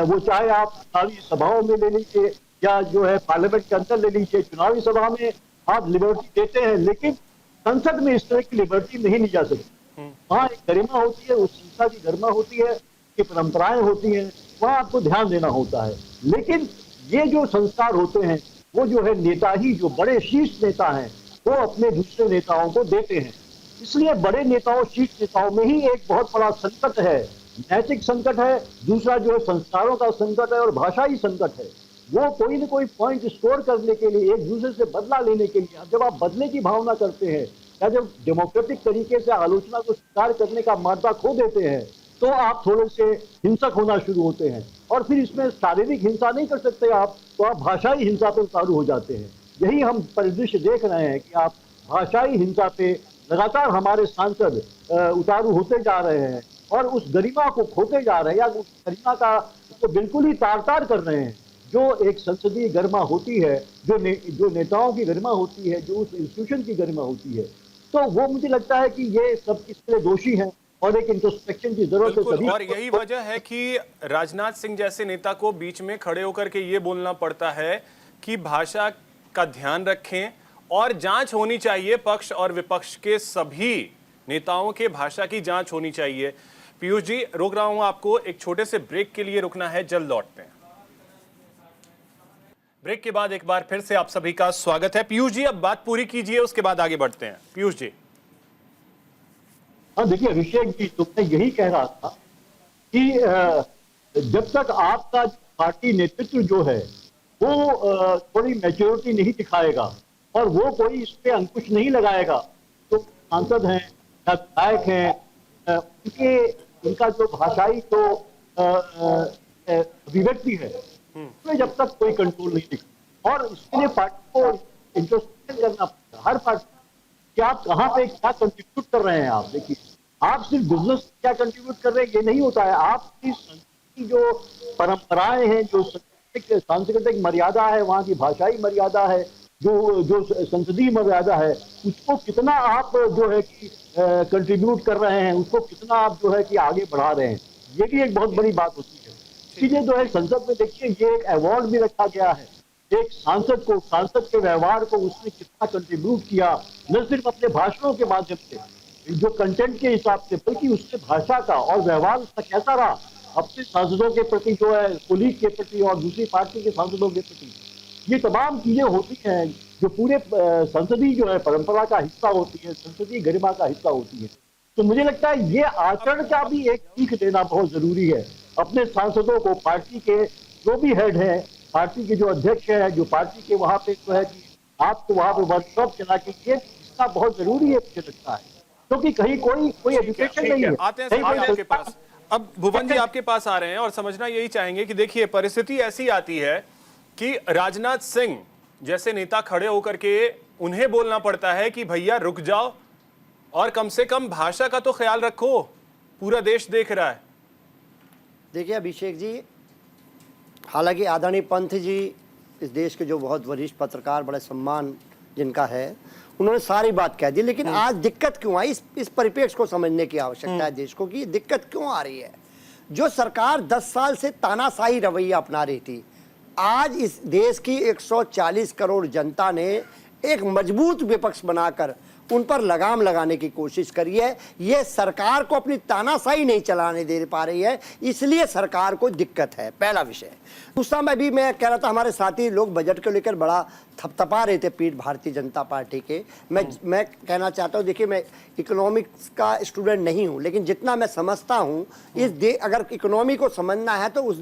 S11: वो चाहे आप चुनावी सभाओं में ले लीजिए या जो है पार्लियामेंट के अंदर ले लीजिए। चुनावी सभा में आप लिबर्टी देते हैं, लेकिन संसद में इस तरह की लिबर्टी नहीं ली जा सकती। वहाँ एक गरिमा होती है, उस संस्था की गरिमा होती है, की परंपराएं होती हैं, वहाँ आपको ध्यान देना होता है। लेकिन ये जो संस्कार होते हैं, वो जो है नेता ही, जो बड़े शीर्ष नेता हैं, वो अपने दूसरे नेताओं को देते हैं। इसलिए बड़े नेताओं, शीर्ष नेताओं में ही एक बहुत बड़ा संकट है, नैतिक संकट है, दूसरा जो है संस्कारों का संकट है और भाषाई संकट है। वो कोई न कोई पॉइंट स्कोर करने के लिए, एक दूसरे से बदला लेने के लिए, जब आप बदले की भावना करते हैं या जब डेमोक्रेटिक तरीके से आलोचना को स्वीकार करने का मार्ग खो देते हैं, तो आप थोड़े से हिंसक होना शुरू होते हैं। और फिर इसमें शारीरिक हिंसा नहीं कर सकते आप, तो आप भाषाई हिंसा पर उतारू हो जाते हैं। यही हम परिदृश्य देख रहे हैं कि आप भाषाई हिंसा पे लगातार हमारे सांसद उतारू होते जा रहे हैं और उस गरिमा को खोते जा रहे हैं, या उस गरिमा का उसको बिल्कुल ही तार-तार कर रहे हैं। जो एक संसदीय गरिमा होती है, जो नेताओं की गरिमा होती है, जो उस इंस्टीट्यूशन की गरिमा होती है, तो वो मुझे लगता है कि ये सब इसके लिए दोषी हैं और एक इंट्रोस्पेक्शन की जरूरत है सभी।
S1: और यही वजह है कि राजनाथ सिंह जैसे नेता को बीच में खड़े होकर के ये बोलना पड़ता है कि भाषा का ध्यान रखें और जांच होनी चाहिए, पक्ष और विपक्ष के सभी नेताओं के भाषा की जांच होनी चाहिए। पीयूष जी, रोक रहा हूं आपको, एक छोटे से ब्रेक के लिए रुकना है, जल्द लौटते हैं। ब्रेक के बाद एक बार फिर से आप सभी का स्वागत है। पीयूष जी, अब बात पूरी कीजिए, उसके बाद आगे बढ़ते हैं। पीयूष जी।
S11: हाँ देखिए अभिषेक जी, तो मैं यही कह रहा था कि जब तक आपका पार्टी नेतृत्व जो है वो थोड़ी मैच्योरिटी नहीं दिखाएगा और वो कोई इस पे अंकुश नहीं लगाएगा, तो सांसद हैं या विधायक हैं, उनका जो भाषाई जो अभिव्यक्ति है, उसमें जब तक कोई कंट्रोल नहीं दिखा, और इसके लिए पार्टी को इंट्रोस्पेक्शन करना पड़ेगा, हर पार्टी कि आप कहाँ पे क्या कंट्रीब्यूट कर रहे हैं। आप देखिए, आप सिर्फ बिजनेस क्या कंट्रीब्यूट कर रहे हैं ये नहीं होता है, आपकी जो परंपराएं हैं, जो सांस्कृतिक मर्यादा है, वहाँ की भाषाई मर्यादा है, जो संसदीय मर्यादा है, उसको कितना आप जो है कि कंट्रीब्यूट कर रहे हैं, उसको कितना आप जो है कि आगे बढ़ा रहे हैं, ये भी एक बहुत बड़ी बात होती है। इसलिए जो है संसद में देखिए ये एक अवार्ड भी रखा गया है एक सांसद को, सांसद के व्यवहार को उसने कितना कंट्रीब्यूट किया, न सिर्फ अपने भाषणों के माध्यम से, जो कंटेंट के हिसाब से, बल्कि उसके भाषा का और व्यवहार उसका कैसा रहा अपने सांसदों के प्रति, जो है कोलीग के प्रति और दूसरी पार्टी के सांसदों के प्रति। ये तमाम चीजें होती हैं जो पूरे संसदीय जो है परंपरा का हिस्सा होती है, संसदीय गरिमा का हिस्सा होती है। तो मुझे लगता है ये आचरण का भी एक सीख देना बहुत जरूरी है अपने सांसदों को। पार्टी के जो भी हेड है, पार्टी के जो अध्यक्ष है, जो पार्टी के वहां पे जो है कि आपको वहां पे वर्कशॉप चला के ये इसका बहुत जरूरी है मुझे लगता है, क्योंकि कहीं कोई एजुकेशन नहीं है।
S1: आते हैं आपके पास। अब भुवन जी आपके पास आ रहे हैं और समझना यही चाहेंगे कि देखिए परिस्थिति ऐसी आती है कि राजनाथ सिंह जैसे नेता खड़े होकर के उन्हें बोलना पड़ता है कि भैया रुक जाओ और कम से कम भाषा का तो ख्याल रखो, पूरा देश देख रहा है।
S7: देखिए अभिषेक जी, हालांकि आदरणीय पंत जी इस देश के जो बहुत वरिष्ठ पत्रकार, बड़े सम्मान जिनका है, उन्होंने सारी बात कह दी, लेकिन आज दिक्कत क्यों आई, इस परिप्रेक्ष्य को समझने की आवश्यकता है देश को कि दिक्कत क्यों आ रही है। जो सरकार 10 साल से तानाशाही रवैया अपना रही थी, आज इस देश की 140 करोड़ जनता ने एक मजबूत विपक्ष बनाकर उन पर लगाम लगाने की कोशिश करी है। ये सरकार को अपनी तानाशाही नहीं चलाने दे पा रही है, इसलिए सरकार को दिक्कत है, पहला विषय। दूसरा, मैं कह रहा था, हमारे साथी लोग बजट को लेकर बड़ा थपथपा रहे थे पीठ भारतीय जनता पार्टी के। मैं कहना चाहता हूँ, देखिए मैं इकोनॉमिक्स का स्टूडेंट नहीं हूँ, लेकिन जितना मैं समझता हूँ अगर इकोनॉमी को समझना है तो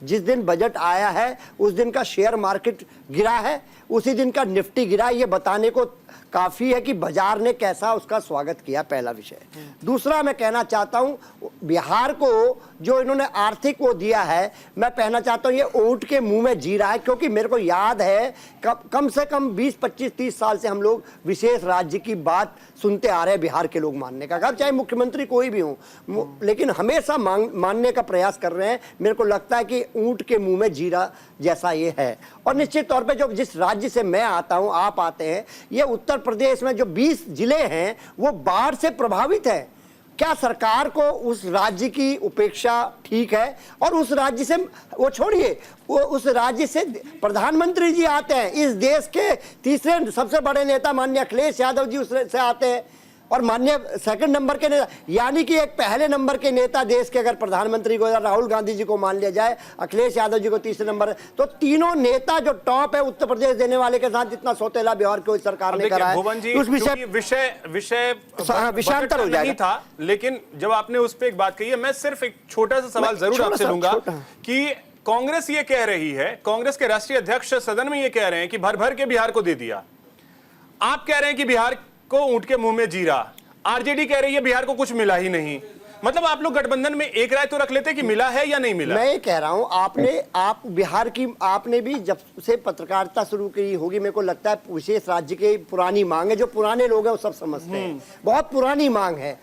S7: जिस दिन बजट आया है उस दिन का शेयर मार्केट गिरा है, उसी दिन का निफ्टी गिरा, ये बताने को काफ़ी है कि बाजार ने कैसा उसका स्वागत किया, पहला विषय। दूसरा, मैं कहना चाहता हूँ बिहार को जो इन्होंने आर्थिक वो दिया है, मैं कहना चाहता हूँ ये ऊंट के मुंह में जी रहा है, क्योंकि मेरे को याद है कम से कम 20, 25, 30 साल से हम लोग विशेष राज्य की बात सुनते आ रहे हैं बिहार के लोग मानने का, चाहे मुख्यमंत्री कोई भी हो, लेकिन हमेशा मानने का प्रयास कर रहे हैं। मेरे को लगता है कि ऊंट के मुंह में जीरा जैसा ये है। और निश्चित तौर पे जो जिस राज्य से मैं आता हूं, आप आते हैं, ये उत्तर प्रदेश में जो 20 जिले हैं वो बाढ़ से प्रभावित है। क्या सरकार को उस राज्य की उपेक्षा ठीक है? और उस राज्य से वो छोड़िए, उस राज्य से प्रधानमंत्री जी आते हैं, इस देश के तीसरे सबसे बड़े नेता माननीय अखिलेश यादव जी उससे आते हैं, और माननीय सेकंड नंबर के नेता, यानी कि एक पहले नंबर के नेता देश के अगर प्रधानमंत्री को राहुल गांधी जी को मान लिया जाए, अखिलेश यादव जी को तीसरे नंबर, तो तीनों नेता जो टॉप है उत्तर प्रदेश देने वाले के साथ जितना सौतेला व्यवहार कोई सरकार ने करा है, उस विषयांतर हो जाएगा
S1: था। लेकिन जब आपने उस पर एक बात कही है, मैं सिर्फ एक छोटा सा सवाल जरूर आपसे लूंगा कि कांग्रेस ये कह रही है, कांग्रेस के राष्ट्रीय अध्यक्ष सदन में ये कह रहे हैं कि भर भर के बिहार को दे दिया, आप कह रहे हैं कि बिहार को ऊंट के मुंह में जीरा, आरजेडी कह रही है बिहार को कुछ मिला ही नहीं। मतलब आप लोग गठबंधन में एक राय तो रख लेते कि मिला है या नहीं मिला।
S7: मैं ये कह रहा हूं, आपने भी जब से पत्रकारिता शुरू की होगी, मेरे को लगता है विशेष राज्य की पुरानी मांग है, जो पुराने लोग हैं वो सब समझते हैं, बहुत पुरानी मांग है।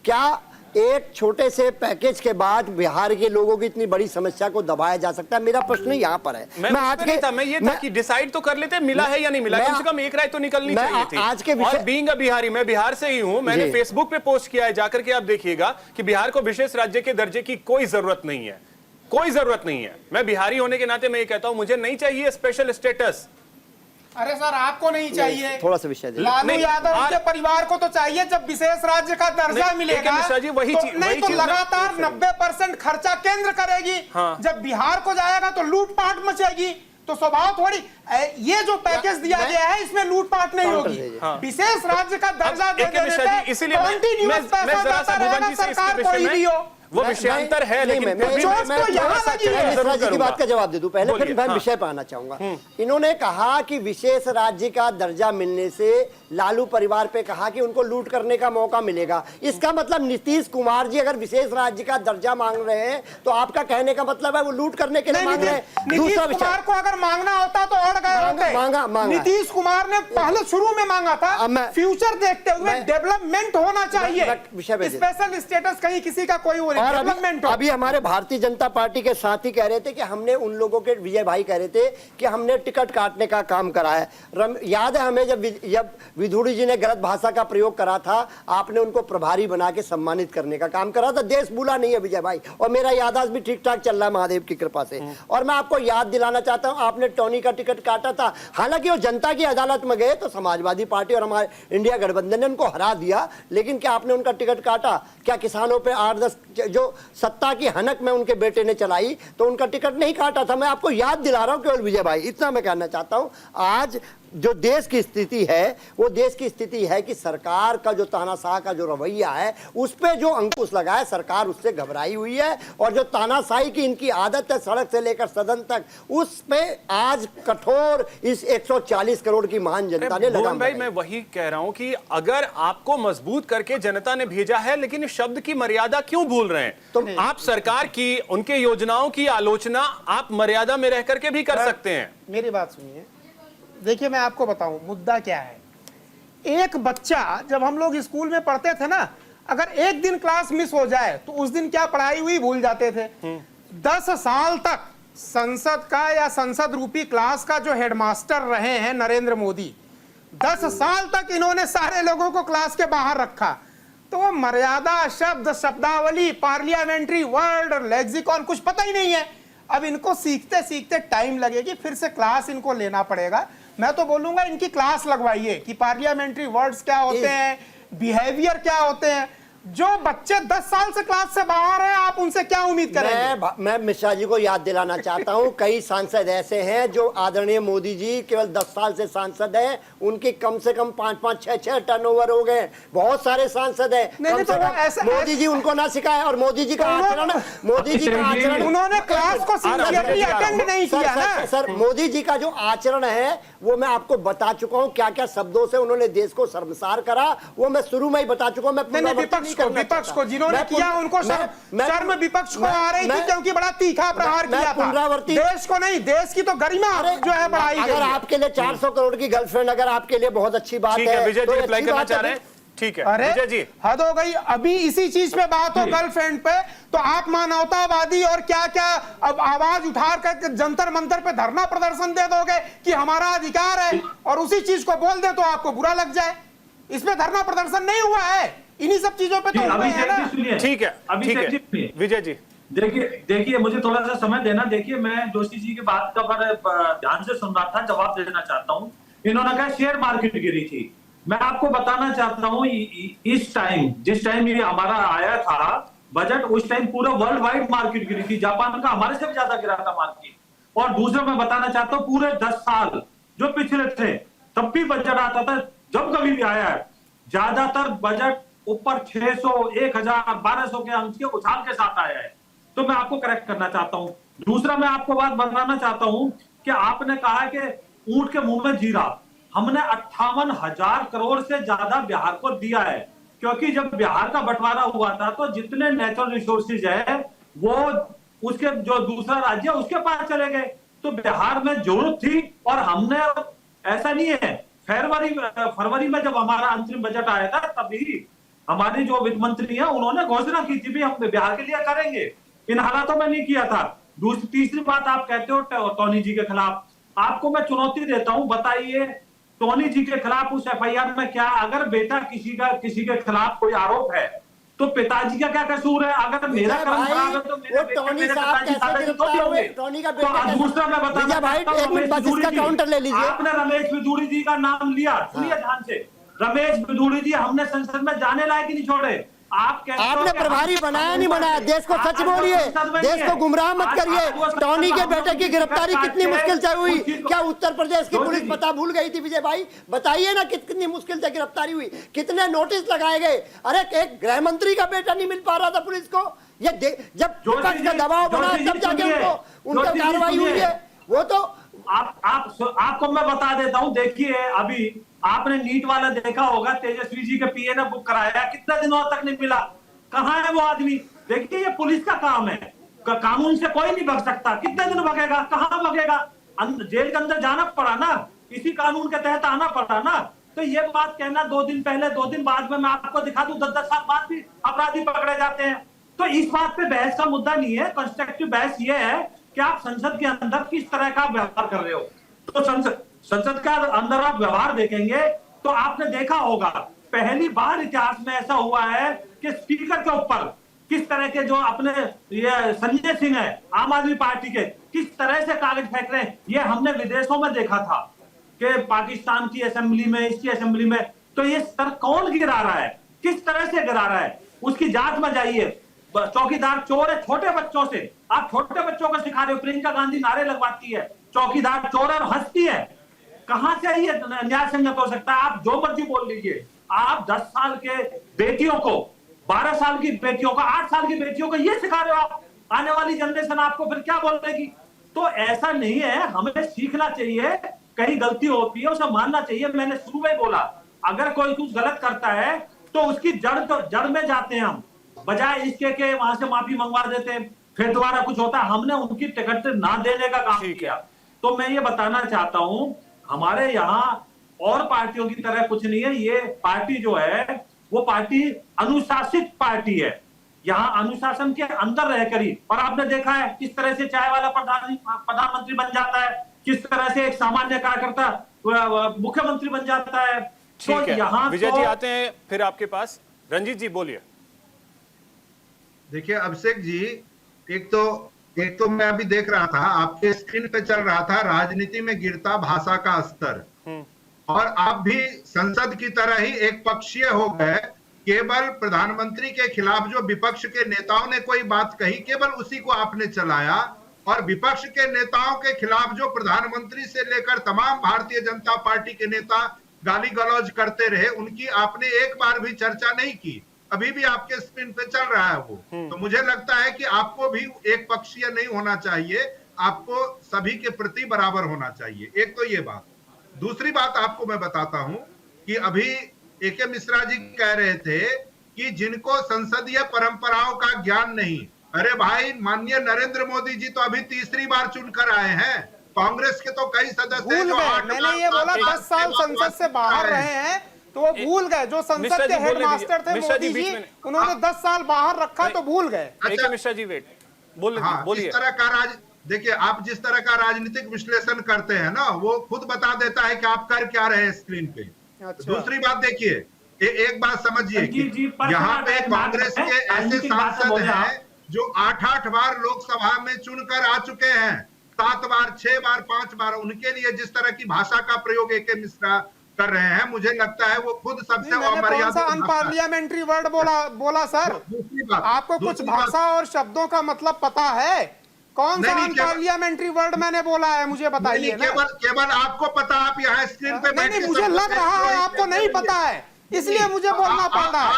S7: क्या एक छोटे से पैकेज के बाद बिहार के लोगों की इतनी बड़ी समस्या को दबाया जा सकता है? मेरा प्रश्न यहाँ पर है।
S1: मैं ये डिसाइड तो कर लेते मिला है या नहीं मिला, कम से कम एक राय तो निकलनी चाहिए थी। आज के विषय, बीइंग अ बिहारी, मैं बिहार से ही हूं, मैंने फेसबुक पे पोस्ट किया है, जाकर के आप देखिएगा कि बिहार को विशेष राज्य के दर्जे की कोई जरूरत नहीं है, कोई जरूरत नहीं है। मैं बिहारी होने के नाते मैं ये कहता हूं, मुझे नहीं चाहिए स्पेशल स्टेटस।
S8: अरे सर, आपको नहीं चाहिए,
S7: थोड़ा सा विषय
S8: लालू यादव के परिवार को तो चाहिए। जब विशेष राज्य का दर्जा मिलेगा तो लगातार 90% खर्चा केंद्र करेगी। जब बिहार को जाएगा तो लूटपाट मचेगी। तो स्वभाव थोड़ी, ये जो पैकेज दिया गया है इसमें लूटपाट नहीं होगी। विशेष राज्य का दर्जा दे देते,
S1: इसलिए
S8: सरकार कोई भी हो,
S1: वो विषयांतर है। लेकिन
S7: की बात का जवाब दे दूं पहले, फिर मैं विषय पर आना चाहूंगा। इन्होंने कहा कि विशेष राज्य का दर्जा मिलने से लालू परिवार पे कहा कि उनको लूट करने का मौका मिलेगा। इसका मतलब नीतीश कुमार जी अगर विशेष राज्य का दर्जा मांग रहे हैं तो आपका कहने का मतलब है वो लूट करने के लिए मांग रहे हैं।
S8: नीतीश कुमार को अगर मांगना होता तो अड़ गए होते। नीतीश कुमार ने पहले शुरू में मांगा था, फ्यूचर देखते हुए डेवलपमेंट होना चाहिए, स्पेशल स्टेटस कहीं किसी का कोई
S7: और अभी हमारे भारतीय जनता पार्टी के साथी कह रहे थे कि हमने उन लोगों के, विजय भाई कह रहे थे कि हमने टिकट काटने का काम करा है। याद है हमें जब विधुड़ी जी ने गलत भाषा का प्रयोग करा था, आपने उनको प्रभारी बना के सम्मानित करने का काम करा था। देश भूला नहीं है विजय भाई, और मेरा याददाश्त भी ठीक ठाक चल रहा है महादेव की कृपा से। और मैं आपको याद दिलाना चाहता हूं, आपने टोनी का टिकट काटा था, हालांकि वो जनता की अदालत में गए तो समाजवादी पार्टी और हमारे इंडिया गठबंधन ने उनको हरा दिया, लेकिन क्या आपने उनका टिकट काटा? क्या किसानों पर 8-10 जो सत्ता की हनक में उनके बेटे ने चलाई तो उनका टिकट नहीं काटा था? मैं आपको याद दिला रहा हूं केवल विजय भाई, इतना मैं कहना चाहता हूं। आज जो देश की स्थिति है वो देश की स्थिति है कि सरकार का जो तानाशाह का जो रवैया है उस पे जो अंकुश लगा है, सरकार उससे घबराई हुई है। और जो तानाशाही की इनकी आदत है सड़क से लेकर सदन तक, उस पे आज कठोर इस 140 करोड़ की महान जनता ने लगाम
S1: भाई, मैं वही कह रहा हूं कि अगर आपको मजबूत करके जनता ने भेजा है, लेकिन इस शब्द की मर्यादा क्यों भूल रहे हैं? तो आप सरकार की, उनके योजनाओं की आलोचना आप मर्यादा में रह करके भी कर सकते हैं।
S8: मेरी बात सुनिए, देखिए मैं आपको बताऊं मुद्दा क्या है। एक बच्चा जब हम लोग स्कूल में पढ़ते थे ना, अगर एक दिन क्लास मिस हो जाए तो उस दिन क्या पढ़ाई हुई भूल जाते थे। 10 साल तक संसद का या संसद रूपी क्लास का जो हेडमास्टर रहे हैं नरेंद्र मोदी, 10 साल तक इन्होंने सारे लोगों को क्लास के बाहर रखा। तो वो मर्यादा, शब्द, शब्दावली, पार्लियामेंट्री वर्ड, लेक्सिकॉन कुछ पता ही नहीं है। अब इनको सीखते सीखते टाइम लगेगी, फिर से क्लास इनको लेना पड़ेगा। मैं तो बोलूंगा इनकी क्लास लगवाइए कि पार्लियामेंट्री वर्ड्स क्या होते हैं, बिहेवियर क्या होते हैं। जो बच्चे 10 साल से क्लास से बाहर हैं, आप उनसे क्या उम्मीद करेंगे?
S7: मैं मिश्रा जी को याद दिलाना चाहता हूं, कई सांसद ऐसे हैं जो आदरणीय मोदी जी केवल 10 साल से सांसद हैं, उनके कम से कम 5-5, 6-6 टर्नओवर हो गए। बहुत सारे सांसद हैं। मोदी जी उनको ना सिखाए। और मोदी जी का आचरण,
S8: उन्होंने क्लास को सिंसियरली अटेंड नहीं किया ना।
S7: सर, मोदी जी का जो आचरण है वो मैं आपको बता चुका हूं, क्या क्या शब्दों से उन्होंने देश को शर्मसार करा, वो मैं शुरू में ही बता चुका हूं।
S8: विपक्ष को जिन्होंने किया उनको शर्म विपक्ष को आ रही थी, क्योंकि बड़ा तीखा प्रहार किया था। देश को नहीं, देश की तो गरिमा जो है बढ़ाई गई।
S7: अगर आपके लिए 400 करोड़ की गर्लफ्रेंड अगर आपके लिए बहुत अच्छी बात है,
S1: विजय जी रिप्लाई करना चाह रहे हैं? ठीक है विजय जी।
S8: हद हो गई। अभी इसी चीज पे बात हो गर्लफ्रेंड पे, तो आप मानवतावादी और क्या क्या अब आवाज उठा कर जंतर मंतर पे धरना प्रदर्शन दे दोगे कि हमारा अधिकार है, और उसी चीज को बोल दे तो आपको बुरा लग जाए। इसमें धरना प्रदर्शन नहीं हुआ है, इन्हीं सब चीजों पे तो हुए हैं ना।
S1: ठीक है विजय जी।
S9: देखिए मुझे थोड़ा सा समय देना। देखिए मैं जोशी जी की बात का बड़े ध्यान से सुन रहा था, जवाब देना चाहता हूँ। इन्होंने कहा शेयर मार्केट गिरी थी। मैं आपको बताना चाहता हूँ इस टाइम, जिस टाइम ये हमारा आया था बजट, उस टाइम पूरा वर्ल्ड वाइड मार्केट गिरी थी। जापान का हमारे से भी ज्यादा गिरा था मार्केट। और दूसरा मैं बताना चाहता हूँ, पूरे 10 साल जो पिछले थे तब भी बजट आता था, जब कभी भी आया है ज्यादातर बजट ऊपर 600, 1000, 1200 के अंक के उछाल के साथ आया है। तो मैं आपको करेक्ट करना चाहता हूं। दूसरा मैं आपको बात बताना चाहता हूं कि आपने कहा कि ऊंट के मुंह में जीरा। हमने 58,000 करोड़ से ज्यादा बिहार को दिया है, क्योंकि जब बिहार का बंटवारा हुआ था तो जितने नेचुरल रिसोर्सेज है वो उसके जो दूसरा राज्य है उसके पास चले गए। तो बिहार में जरूरत थी, और हमने, ऐसा नहीं है, फरवरी में जब हमारा अंतरिम बजट आया था तभी हमारे जो वित्त मंत्री है उन्होंने घोषणा की थी भी हम बिहार के लिए करेंगे। इन हालातों में नहीं किया था। तीसरी बात आप कहते हो टोनी जी के खिलाफ, आपको मैं चुनौती देता हूं, बताइए टोनी जी के खिलाफ उस एफआईआर में क्या, अगर बेटा किसी के खिलाफ कोई आरोप है तो पिताजी का क्या कसूर है? अगर मेरा कर्म खराब है तो मेरे
S7: टोनी साहब कैसे गिरफ्तार हुए? टोनी का बेटा
S9: तो दूसरा मैं बताना
S7: काउंटर ले लीजिए।
S9: आपने रमेश बिदूड़ी जी का नाम लिया, सुनिए ध्यान से। रमेश बिदूड़ी जी हमने संसद में जाने लायक ही नहीं छोड़े।
S7: आपने प्रभारी बनाया नहीं बनाया? देश को सच बोलिए, देश को गुमराह मत करिए। टोनी के बेटे की गिरफ्तारी कितनी मुश्किल से हुई? क्या उत्तर प्रदेश की पुलिस पता भूल गई थी? विजय भाई बताइए ना, कितनी मुश्किल से गिरफ्तारी हुई, कितने नोटिस लगाए गए। अरे एक गृह मंत्री का बेटा नहीं मिल पा रहा था पुलिस को। ये जब विपक्ष का दबाव बना तब जाके उनको कार्रवाई हुई है। वो तो
S9: आपको मैं बता देता हूं। देखिए अभी आपने नीट वाला देखा होगा, तेजस्वी जी के पीए ने बुक कराया, कितने दिनों तक नहीं मिला। कहां है वो आदमी? देखिए ये पुलिस का काम है, कानून से कोई नहीं भाग सकता। कितने दिन भागेगा? कहां भागेगा? जेल के अंदर जाना पड़ा ना, इसी कानून के तहत आना पड़ा ना। तो ये बात कहना 2 दिन पहले 2 दिन बाद में मैं आपको दिखा दूं 10-10 साल बाद भी अपराधी पकड़े जाते हैं। तो इस बात पे बहस का मुद्दा नहीं है। कंस्ट्रक्टिव बहस ये है कि आप संसद के अंदर किस तरह का व्यवहार कर रहे हो। तो संसद का अंदर आप व्यवहार देखेंगे तो आपने देखा होगा पहली बार इतिहास में ऐसा हुआ है कि स्पीकर के ऊपर किस तरह के जो अपने ये संजय सिंह है आम आदमी पार्टी के, किस तरह से कागज फेंक रहे हैं। ये हमने विदेशों में देखा था कि पाकिस्तान की असेंबली में, इसकी असेंबली में। तो ये सर कौन गिरा रहा है, किस तरह से गिरा रहा है, उसकी जांच में जाइए। चौकीदार चोर है छोटे बच्चों से, आप छोटे बच्चों को सिखा रहे हो। प्रियंका गांधी नारे लगवाती है चौकीदार चोर है और हंसती है। कहां से ये न्याय संगत हो सकता है? आप जो मर्जी बोल लीजिए। आप 10 साल के बेटियों को, 12 साल की बेटियों को, 8 साल की बेटियों को ये सिखा रहे हो आप। आने वाली जनरेशन आपको फिर क्या बोलेगी? तो ऐसा नहीं है, हमें सीखना चाहिए। कहीं गलती होती है उसे मानना चाहिए। मैंने शुरू में बोला अगर कोई कुछ गलत करता है तो उसकी जड़ में जाते हैं हम, बजाय इसके के वहां से माफी मंगवा देते हैं फिर दोबारा कुछ होता है। हमने उनकी टिकट ना देने का काम किया। तो मैं ये बताना चाहता हूं हमारे यहाँ और पार्टियों की तरह कुछ नहीं है। ये पार्टी जो है वो पार्टी अनुशासित पार्टी है, यहाँ अनुशासन के अंदर रहकर ही। और आपने देखा है किस तरह से चाय वाला प्रधानमंत्री बन जाता है, किस तरह से एक सामान्य कार्यकर्ता मुख्यमंत्री बन जाता है।
S1: ठीक है, विजय जी आते हैं फिर आपके पास। रंजीत जी बोलिए।
S10: देखिए अभिषेक जी, एक तो मैं अभी देख रहा था, आपके स्क्रीन पे चल रहा था राजनीति में गिरता भाषा का स्तर, और आप भी संसद की तरह ही एक पक्षीय हो गए। केवल प्रधानमंत्री के खिलाफ जो विपक्ष के नेताओं ने कोई बात कही, केवल उसी को आपने चलाया, और विपक्ष के नेताओं के खिलाफ जो प्रधानमंत्री से लेकर तमाम भारतीय जनता पार्टी के नेता गाली गलौज करते रहे, उनकी आपने एक बार भी चर्चा नहीं की। अभी भी आपके स्क्रीन पे चल रहा है वो। तो मुझे लगता है कि आपको भी एक पक्षीय नहीं होना चाहिए, आपको सभी के प्रति बराबर होना चाहिए। एक तो ये बात। दूसरी बात आपको मैं बताता हूं कि अभी ए.के. मिश्रा जी कह रहे थे कि जिनको संसदीय परंपराओं का ज्ञान नहीं। अरे भाई, माननीय नरेंद्र मोदी जी तो अभी तीसरी बार चुनकर आए हैं। कांग्रेस के तो कई सदस्य
S8: भूल गए। मैंने ये बोला 10 साल संसद से बाहर रहे हैं तो वो भूल गए। जो संसद के हेडमास्टर थे मोदी जी, उन्होंने 10 साल बाहर रखा तो भूल गए।
S10: अच्छा
S1: मिश्रा जी वेट बोलिए।
S10: इस तरह का देखिए, आप जिस तरह का राजनीतिक विश्लेषण करते हैं ना, वो खुद बता देता है कि आप कर क्या रहे हैं स्क्रीन पे।
S8: अच्छा।
S10: दूसरी बात देखिए, एक बात समझिए कि यहाँ पे कांग्रेस के ऐसे सांसद हैं जो 8-8 बार लोकसभा में चुनकर आ चुके हैं, 7 बार, 6 बार, 5 बार। उनके लिए जिस तरह की भाषा का प्रयोग ए.के. मिश्रा कर रहे हैं, मुझे लगता है वो खुद सबसे अमर्यादित
S8: अनपार्लियामेंट्री वर्ड बोला सर? आपको कुछ भाषा और शब्दों का मतलब पता है? कौन सा अनपार्लियामेंट्री वर्ड मैंने बोला है, मुझे बताइए।
S10: केवल आपको पता, आप यहाँ स्क्रीन पे
S8: नहीं, मुझे लग रहा है आपको नहीं पता है, इसलिए मुझे बोलना पड़ रहा है।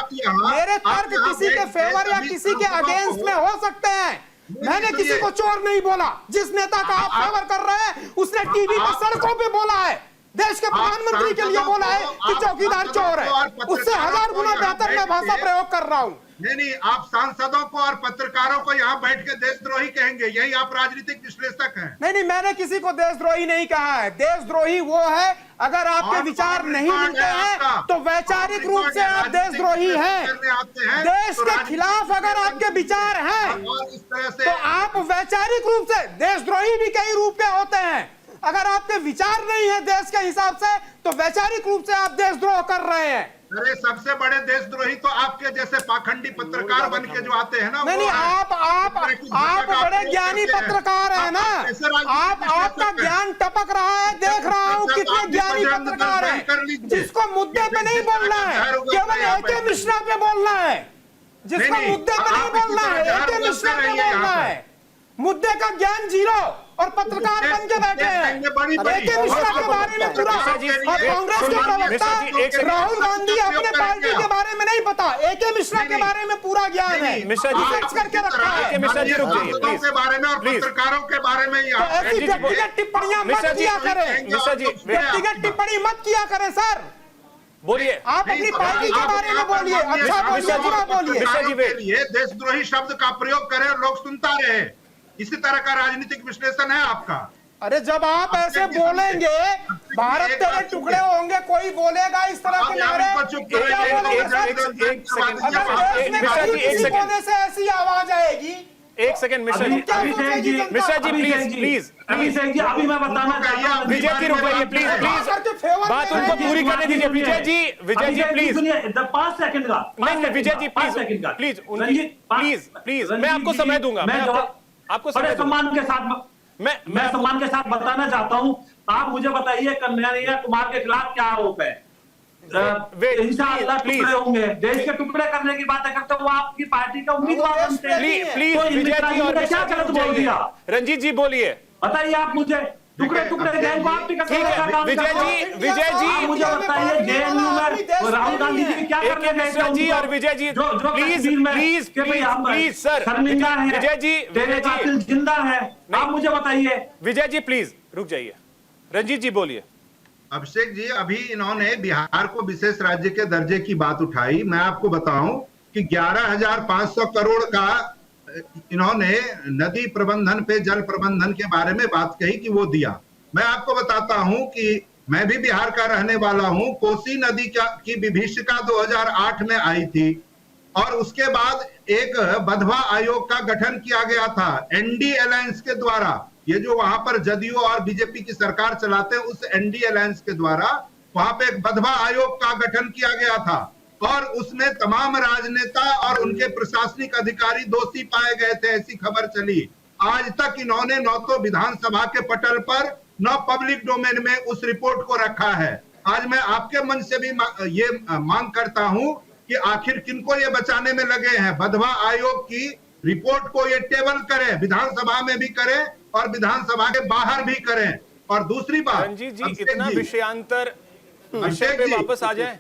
S8: मेरे तर्क किसी के फेवर या किसी के अगेंस्ट में हो सकते हैं। मैंने किसी को चोर नहीं बोला। जिस नेता का आप फेवर कर रहे हैं उसने टीवी पर सड़कों पे बोला है, देश के प्रधानमंत्री के लिए बोला है कि चौकीदार चोर है। उससे 1000 गुना बेहतर मैं भाषा प्रयोग कर रहा हूँ।
S10: नहीं, आप सांसदों को और पत्रकारों को यहाँ बैठ के देशद्रोही कहेंगे, यही आप राजनीतिक विश्लेषक हैं।
S8: नहीं, मैंने किसी को देशद्रोही नहीं कहा है। देशद्रोही वो है अगर आपके विचार नहीं मिलते हैं तो वैचारिक रूप से आप देशद्रोही हैं। देश के खिलाफ अगर आपके विचार हैं तो आप वैचारिक रूप से देशद्रोही भी कई रूप के होते हैं। अगर आपके विचार नहीं है देश के हिसाब से तो वैचारिक रूप से आप देशद्रोह कर रहे हैं।
S10: अरे सबसे बड़े देशद्रोही तो आपके जैसे पाखंडी पत्रकार बन के जो आते हैं ना।
S8: नहीं, आप बड़े ज्ञानी पत्रकार हैं ना। आपका ज्ञान टपक रहा है, देख रहा हूँ कितने ज्ञानी पत्रकार हैं। जिसको मुद्दे पे नहीं बोलना है, केवल ए.के. मिश्रा पे बोलना है। जिसको मुद्दे पे नहीं बोलना है, ए.के. मिश्रा पे बोलना है। मुद्दे का ज्ञान जीरो और पत्रकार बन के बैठे हैं। ए.के. मिश्रा के बारे में पूरा, और कांग्रेस के प्रवक्ता राहुल गांधी अपने पार्टी के बारे में नहीं पता, ए.के. मिश्रा के बारे में पूरा ज्ञान है।
S1: मिश्रा जी
S8: सर्च करके रखा है।
S1: मिश्रा जी रुक जाइए प्लीज।
S10: के बारे में और पत्रकारों के बारे में
S8: ऐसी व्यक्तिगत टिप्पणियां मत किया करें।
S1: मिश्रा जी
S8: व्यक्तिगत टिप्पणी मत किया करें सर।
S1: बोलिए,
S8: आप अपनी पार्टी के बारे में बोलिए, अच्छा बोलिए, बुरा बोलिए।
S10: देशद्रोही शब्द का प्रयोग करें और लोग सुनता रहे, इसी तरह का राजनीतिक विश्लेषण है आपका।
S8: अरे जब आप ऐसे बोलेंगे भारत तेरे टुकड़े होंगे, कोई बोलेगा इस तरह के नारे, कोने से ऐसी आवाज आएगी।
S1: एक सेकंड मिश्रा जी प्लीज
S9: अभी मैं बताना चाहता हूँ।
S1: विजय जी रुक जाइए प्लीज, बात उनको पूरी करने दीजिए। विजय जी प्लीज
S9: 5 सेकंड का।
S1: नहीं, विजय जी प्लीज मैं आपको समय दूंगा। आपको
S9: बड़े सम्मान के साथ मैं सम्मान के साथ बताना चाहता हूं। आप मुझे बताइए कन्हैया कुमार के खिलाफ क्या आरोप है? इंशाअल्लाह टुकड़े होंगे, देश के टुकड़े करने की बातें करते हो, वो आपकी पार्टी का उम्मीदवार बनते हैं।
S1: प्लीज विजय जी और
S9: क्या गलत बोल दिया?
S1: रंजीत जी बोलिए,
S9: बताइए आप मुझे। टुकड़े गैंग को आप टिकट देने का काम
S1: विजय जी
S9: मुझे बताइए जेएनयू में राहुल गांधी जी क्या करने गए थे?
S1: जी और विजय जी प्लीज सर,
S9: शर्मिंदा है,
S1: विजय जी
S9: जिंदा है, आप मुझे बताइए।
S1: विजय जी प्लीज रुक जाइए। रंजीत जी बोलिए।
S10: अभिषेक जी, अभी इन्होंने बिहार को विशेष राज्य के दर्जे की बात उठाई। मैं आपको बताऊं कि 11,500 करोड़ का इन्होंने नदी प्रबंधन पे, जल प्रबंधन के बारे में बात कही कि वो दिया। मैं आपको बताता हूं कि मैं भी बिहार का रहने वाला हूं। कोसी नदी की विभीषिका 2008 में आई थी और उसके बाद एक बधवा आयोग का गठन किया गया था एनडी अलायंस के द्वारा। ये जो वहां पर जदयू और बीजेपी की सरकार चलाते हैं, उस एनडी अलायंस के द्वारा वहां पे एक बधवा आयोग का गठन किया गया था और उसमें तमाम राजनेता और उनके प्रशासनिक अधिकारी दोषी पाए गए थे, ऐसी खबर चली। आज तक इन्होंने न तो विधानसभा के पटल पर न पब्लिक डोमेन में उस रिपोर्ट को रखा है। आज मैं आपके मंच से भी ये मांग करता हूं कि आखिर किनको ये बचाने में लगे हैं। बधवा आयोग की रिपोर्ट को ये टेबल करें, विधानसभा में भी करें और विधानसभा के बाहर भी करें। और दूसरी बात,
S1: रंजीत जी, इतना विषयांतर विषय पे वापस आ जाए।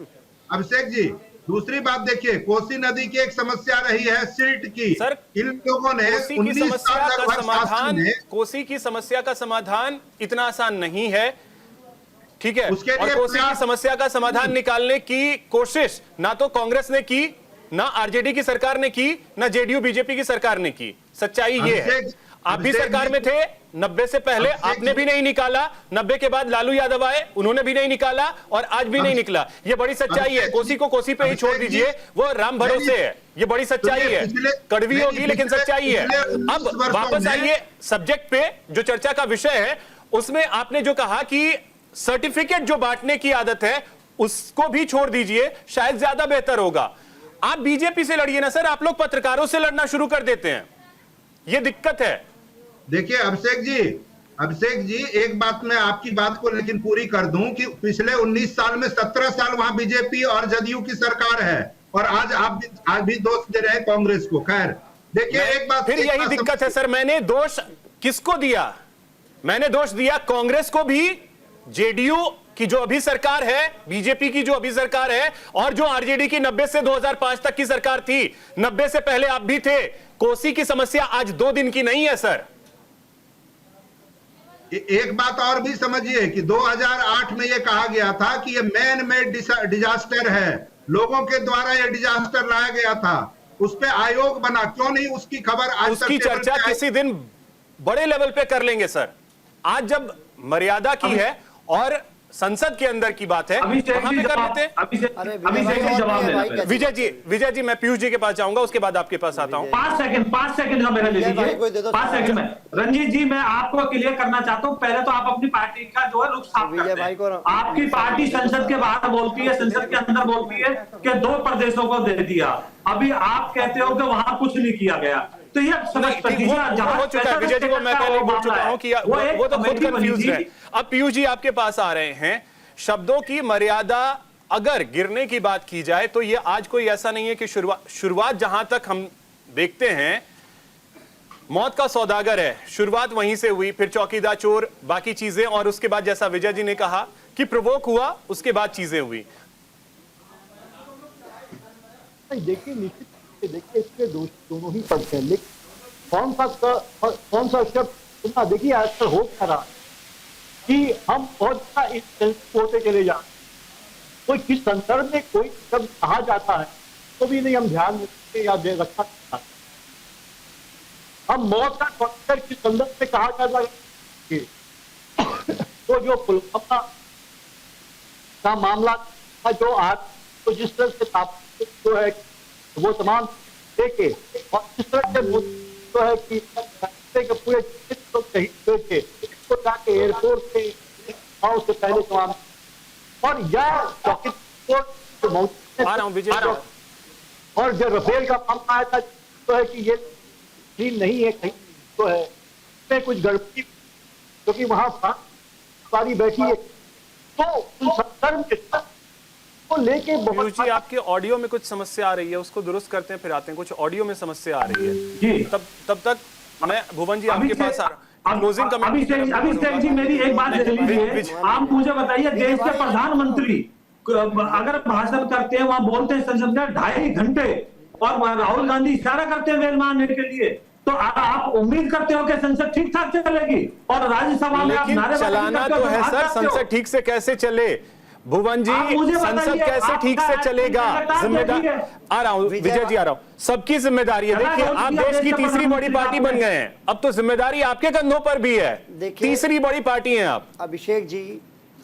S10: अभिषेक जी, दूसरी बात देखिए, कोसी नदी की एक समस्या रही है सिल्ट की।
S1: सर,
S10: इन लोगों ने
S1: कोसी की
S10: 19
S1: समस्या
S10: साल
S1: का
S10: लगभग
S1: समाधान,
S10: शासन में,
S1: कोसी की समस्या का समाधान इतना आसान नहीं है, ठीक है।
S10: उसके
S1: और
S10: लिए
S1: कोसी की
S10: प्रयास-
S1: समस्या का समाधान निकालने की कोशिश ना तो कांग्रेस ने की, ना आरजेडी की सरकार ने की, ना जेडीयू बीजेपी की सरकार ने की। सच्चाई ये है। आप भी सरकार में थे 90 से पहले, आपने भी नहीं निकाला। 90 के बाद लालू यादव आए, उन्होंने भी नहीं निकाला और आज भी नहीं निकला। ये बड़ी सच्चाई है। कोसी को कोसी पे ही छोड़ दीजिए, वो राम भरोसे है। ये बड़ी सच्चाई है, कड़वी होगी लेकिन सच्चाई है। अब वापस आइए सब्जेक्ट पे, जो चर्चा का विषय है उसमें आपने जो कहा कि सर्टिफिकेट जो बांटने की आदत है उसको भी छोड़ दीजिए, शायद ज्यादा बेहतर होगा। आप बीजेपी से लड़िए ना सर, आप लोग पत्रकारों से लड़ना शुरू कर देते हैं, ये दिक्कत है।
S10: देखिए अभिषेक जी, एक बात मैं आपकी बात को लेकिन पूरी कर दूं कि पिछले 19 साल में 17 साल वहां बीजेपी और जदयू की सरकार है और आज भी दोष दे रहे हैं कांग्रेस को। खैर देखिए, एक बात
S1: फिर यही दिक्कत है सर, मैंने दोष किसको दिया? मैंने दोष दिया कांग्रेस को भी, जेडीयू की जो अभी सरकार है, बीजेपी की जो अभी सरकार है, और जो आरजेडी की 90 से 2005 तक की सरकार थी। 90 से पहले आप भी थे। कोसी की समस्या आज 2 दिन की नहीं है सर।
S10: एक बात और भी समझिए कि 2008 में यह कहा गया था कि यह मैन मेड डिजास्टर है, लोगों के द्वारा यह डिजास्टर लाया गया था, उस पे आयोग बना। क्यों नहीं उसकी खबर आज तक
S1: उसकी चर्चा किसी दिन बड़े लेवल पे कर लेंगे सर। आज जब मर्यादा की है और संसद के अंदर की बात है, वहां पे कर लेते हैं। विजय जी, मैं पीयूष जी के पास जाऊंगा, उसके बाद आपके पास आता हूं।
S9: 5 सेकंड का मेरा ले लीजिए, 5 सेकंड में। रंजीत जी, मैं आपको क्लियर करना चाहता हूं, पहले तो आप अपनी पार्टी का जो है रुख साफ करते हैं। आपकी पार्टी संसद के बाहर बोलती है, संसद के अंदर बोलती है कि 2 प्रदेशों को दे दिया। अभी आप कहते हो कि वहां कुछ नहीं किया गया, तो ये
S1: हो चुका है विजय जी, वो मैं पहले बोल चुका हूं कि वो तो खुद कंफ्यूज है। अब पीयूष जी आपके पास आ रहे हैं। शब्दों की मर्यादा अगर गिरने की बात की जाए तो ये आज कोई ऐसा नहीं है कि शुरुआत जहां तक हम देखते हैं मौत का सौदागर है, शुरुआत वहीं से हुई, फिर चौकीदार चोर, बाकी चीजें, और उसके बाद जैसा विजय जी ने कहा कि प्रोवोक हुआ, उसके बाद चीजें हुई।
S11: देखिए, निश्चित देखिए इसके दोनों ही पक्ष हैं, लेकिन कौन सा शब्द देखिए आजकल हो क्या रहा है कि हम बहुत होते चले जाते, कोई किस संदर्भ में कोई शब्द कहा जाता है तो भी नहीं हम ध्यान रखते या रखा। हम मौत का कॉन्सेप्ट किस संदर्भ में कहा जाता है, तो जो पुलवामा का मामला था, जो आज तो जिस तरह से जो है वो तमाम देखे और इस तरह से तो है कि पूरे शहीद हुए थे, इसको जाके एयरपोर्ट से पहले तमाम और और जो रफेल का मामला आया था तो है कि ये ठीक नहीं है, कहीं तो है इसमें कुछ गड़बड़ी, क्योंकि वहां सारी बैठी है, तो उन संदर्भ में को लेके बहुत
S1: जी आपके ऑडियो में कुछ समस्या आ रही है, उसको दुरुस्त करते हैं फिर आते हैं। कुछ ऑडियो में समस्या आ रही है, तब तक मैं भुवन जी आपके पास आ रहा हूं। Closing comment.
S9: अभिषेक जी, मेरी एक बात ले लीजिए, आप मुझे बताइए, देश के प्रधानमंत्री अगर भाषण करते हैं, वहां बोलते हैं संसद में 2.5 घंटे, और राहुल गांधी इशारा करते हैं वेल मारने के लिए, तो आप उम्मीद करते हो कि संसद ठीक ठाक चलेगी? और राज्यसभा में आप नारेबाजी
S1: चलाना तो है सर, संसद ठीक से कैसे चले भुवन जी, संसद कैसे ठीक से चलेगा? जिम्मेदार आ रहा हूं विजय जी, आ रहा हूं, सबकी जिम्मेदारी है। देखिए, आप देश की तीसरी बड़ी पार्टी बन गए हैं, अब तो जिम्मेदारी आपके कंधों पर भी है। तीसरी बड़ी पार्टी हैं आप।
S7: अभिषेक जी,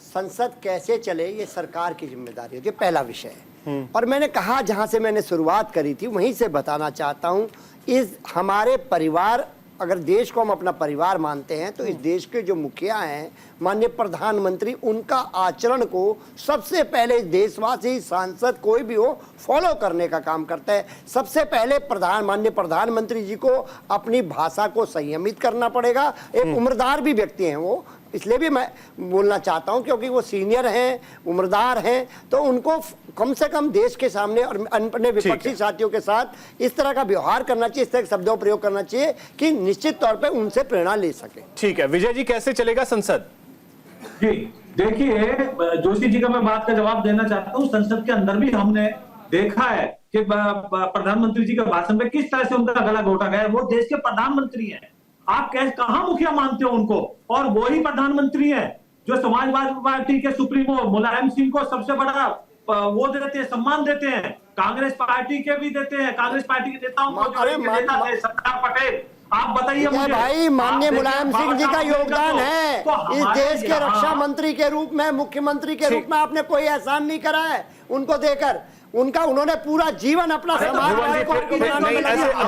S7: संसद कैसे चले ये सरकार की जिम्मेदारी होती है, पहला विषय है। और मैंने कहा, जहां से मैंने शुरुआत करी थी वहीं से बताना चाहता हूं, इस हमारे परिवार, अगर देश को हम अपना परिवार मानते हैं तो इस देश के जो मुखिया हैं, माननीय प्रधानमंत्री, उनका आचरण को सबसे पहले देशवासी, सांसद, कोई भी हो, फॉलो करने का काम करता है। सबसे पहले माननीय प्रधानमंत्री जी को अपनी भाषा को संयमित करना पड़ेगा। एक उम्रदार भी व्यक्ति हैं वो, इसलिए भी मैं बोलना चाहता हूं क्योंकि वो सीनियर हैं, उम्रदार हैं, तो उनको कम से कम देश के सामने और अपने विपक्षी साथियों के साथ इस तरह का व्यवहार करना चाहिए, इस तरह के शब्दों प्रयोग करना चाहिए कि निश्चित तौर पे उनसे प्रेरणा ले सके।
S1: ठीक है विजय जी, कैसे चलेगा संसद?
S9: जी देखिए, जोशी जी का मैं बात का जवाब देना चाहता हूँ। संसद के अंदर भी हमने देखा है कि प्रधानमंत्री जी के भाषण में किस तरह से उनका गला घोटा गया। वो देश के प्रधानमंत्री हैं, आप कहां मुखिया मानते हो उनको? और वही प्रधानमंत्री हैं जो समाजवादी पार्टी के सुप्रीमो मुलायम सिंह को सबसे बड़ा वो देते हैं, सम्मान देते हैं। कांग्रेस पार्टी के भी देते हैं, कांग्रेस पार्टी के नेताओं को, जो नेता थे सरदार पटेल, आप बताइए मुझे।
S7: भाई, माननीय मुलायम सिंह जी का योगदान है इस देश के रक्षा मंत्री के रूप में, मुख्यमंत्री के रूप में आपने कोई एहसान नहीं करा है उनको देकर। उन्होंने पूरा जीवन अपना समाज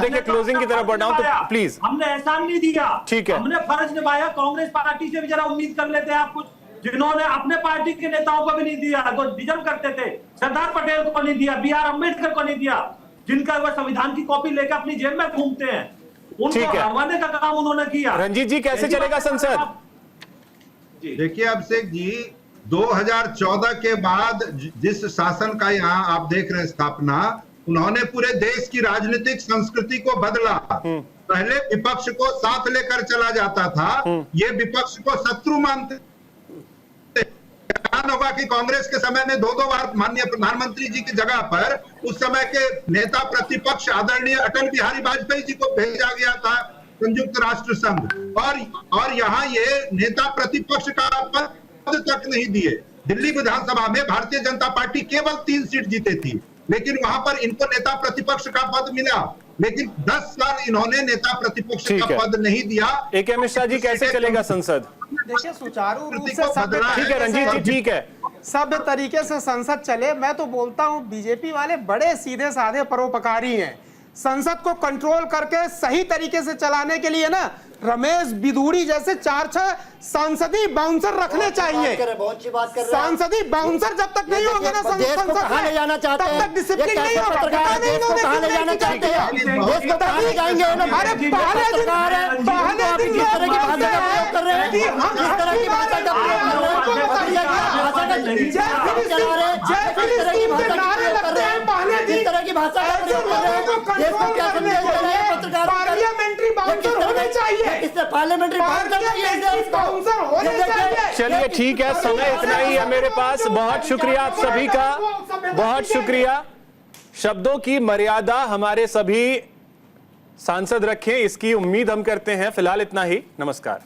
S1: देखिए, क्लोजिंग की तरफ बढ़ रहा हूं तो प्लीज।
S9: हमने एहसान नहीं दिया,
S1: ठीक है,
S9: हमने फर्ज निभाया। कांग्रेस पार्टी से भी जरा उम्मीद कर लेते हैं आप कुछ, जिन्होंने अपने पार्टी के नेताओं को भी नहीं दिया तो डिजर्व करते थे। सरदार पटेल को नहीं दिया, B.R. अम्बेडकर को नहीं दिया, जिनका वो संविधान की कॉपी लेकर अपनी जेब में घूमते हैं, उनको हरवाने का काम उन्होंने किया।
S1: रंजीत जी, कैसे चलेगा संसद?
S10: देखिए अभिषेक जी, 2014 के बाद जिस शासन का यहाँ आप देख रहे हैं स्थापना, उन्होंने पूरे देश की राजनीतिक संस्कृति को बदला। पहले विपक्ष को साथ लेकर चला जाता था, ये विपक्ष को शत्रु मानते। ध्यान होगा कि कांग्रेस के समय में 2-2 बार माननीय प्रधानमंत्री जी की जगह पर उस समय के नेता प्रतिपक्ष आदरणीय अटल बिहारी वाजपेयी जी को भेजा गया था संयुक्त राष्ट्र संघ, और यहाँ ये नेता प्रतिपक्ष का पद तक नहीं दिए। दिल्ली विधानसभा में भारतीय जनता पार्टी केवल 3 सीट जीते थी, लेकिन वहां पर इनको नेता प्रतिपक्ष का पद मिला, लेकिन 10 साल इन्होंने नेता प्रतिपक्ष का पद नहीं दिया।
S1: एक अमित शाह जी, कैसे चलेगा संसद?
S8: देखिए, सुचारू रूप से
S1: ठीक है रंजीत जी, ठीक है,
S8: सभ्य तरीके से संसद चले। मैं तो बोलता हूं बीजेपी वाले बड़े सीधे साधे परोपकारी हैं। संसद को कंट्रोल करके सही तरीके से चलाने के लिए ना रमेश बिधूड़ी जैसे 4-6 सांसदी बाउंसर रखने चाहिए। सांसदी बाउंसर जब तक नहीं होंगे ना संसद
S7: कहां ले जाना चाहते हैं,
S8: तब तक डिसिप्लिन नहीं होगा।
S7: देश को कहां ले जाना चाहते हैं, देश को कहां ले जाएंगे?
S8: अरे पहले दिन
S7: किस तरह की भाषा का प्रयोग कर रहे हैं, किस तरह की भाषा का प्रयोग कर रहे हैं, किस तरह की भाषा का प्रयोग कर रहे हैं, देश को क्या संदेश दे रहे हैं पत्रकारों?
S8: पार्लियामेंट्री बाउंसर होने चाहिए,
S7: पार्लियामेंट्री
S1: चलिए ठीक है, समय इतना ही है मेरे पास। बहुत शुक्रिया आप सभी का, बहुत शुक्रिया। शब्दों की मर्यादा हमारे सभी सांसद रखें, इसकी उम्मीद हम करते हैं। फिलहाल इतना ही, नमस्कार।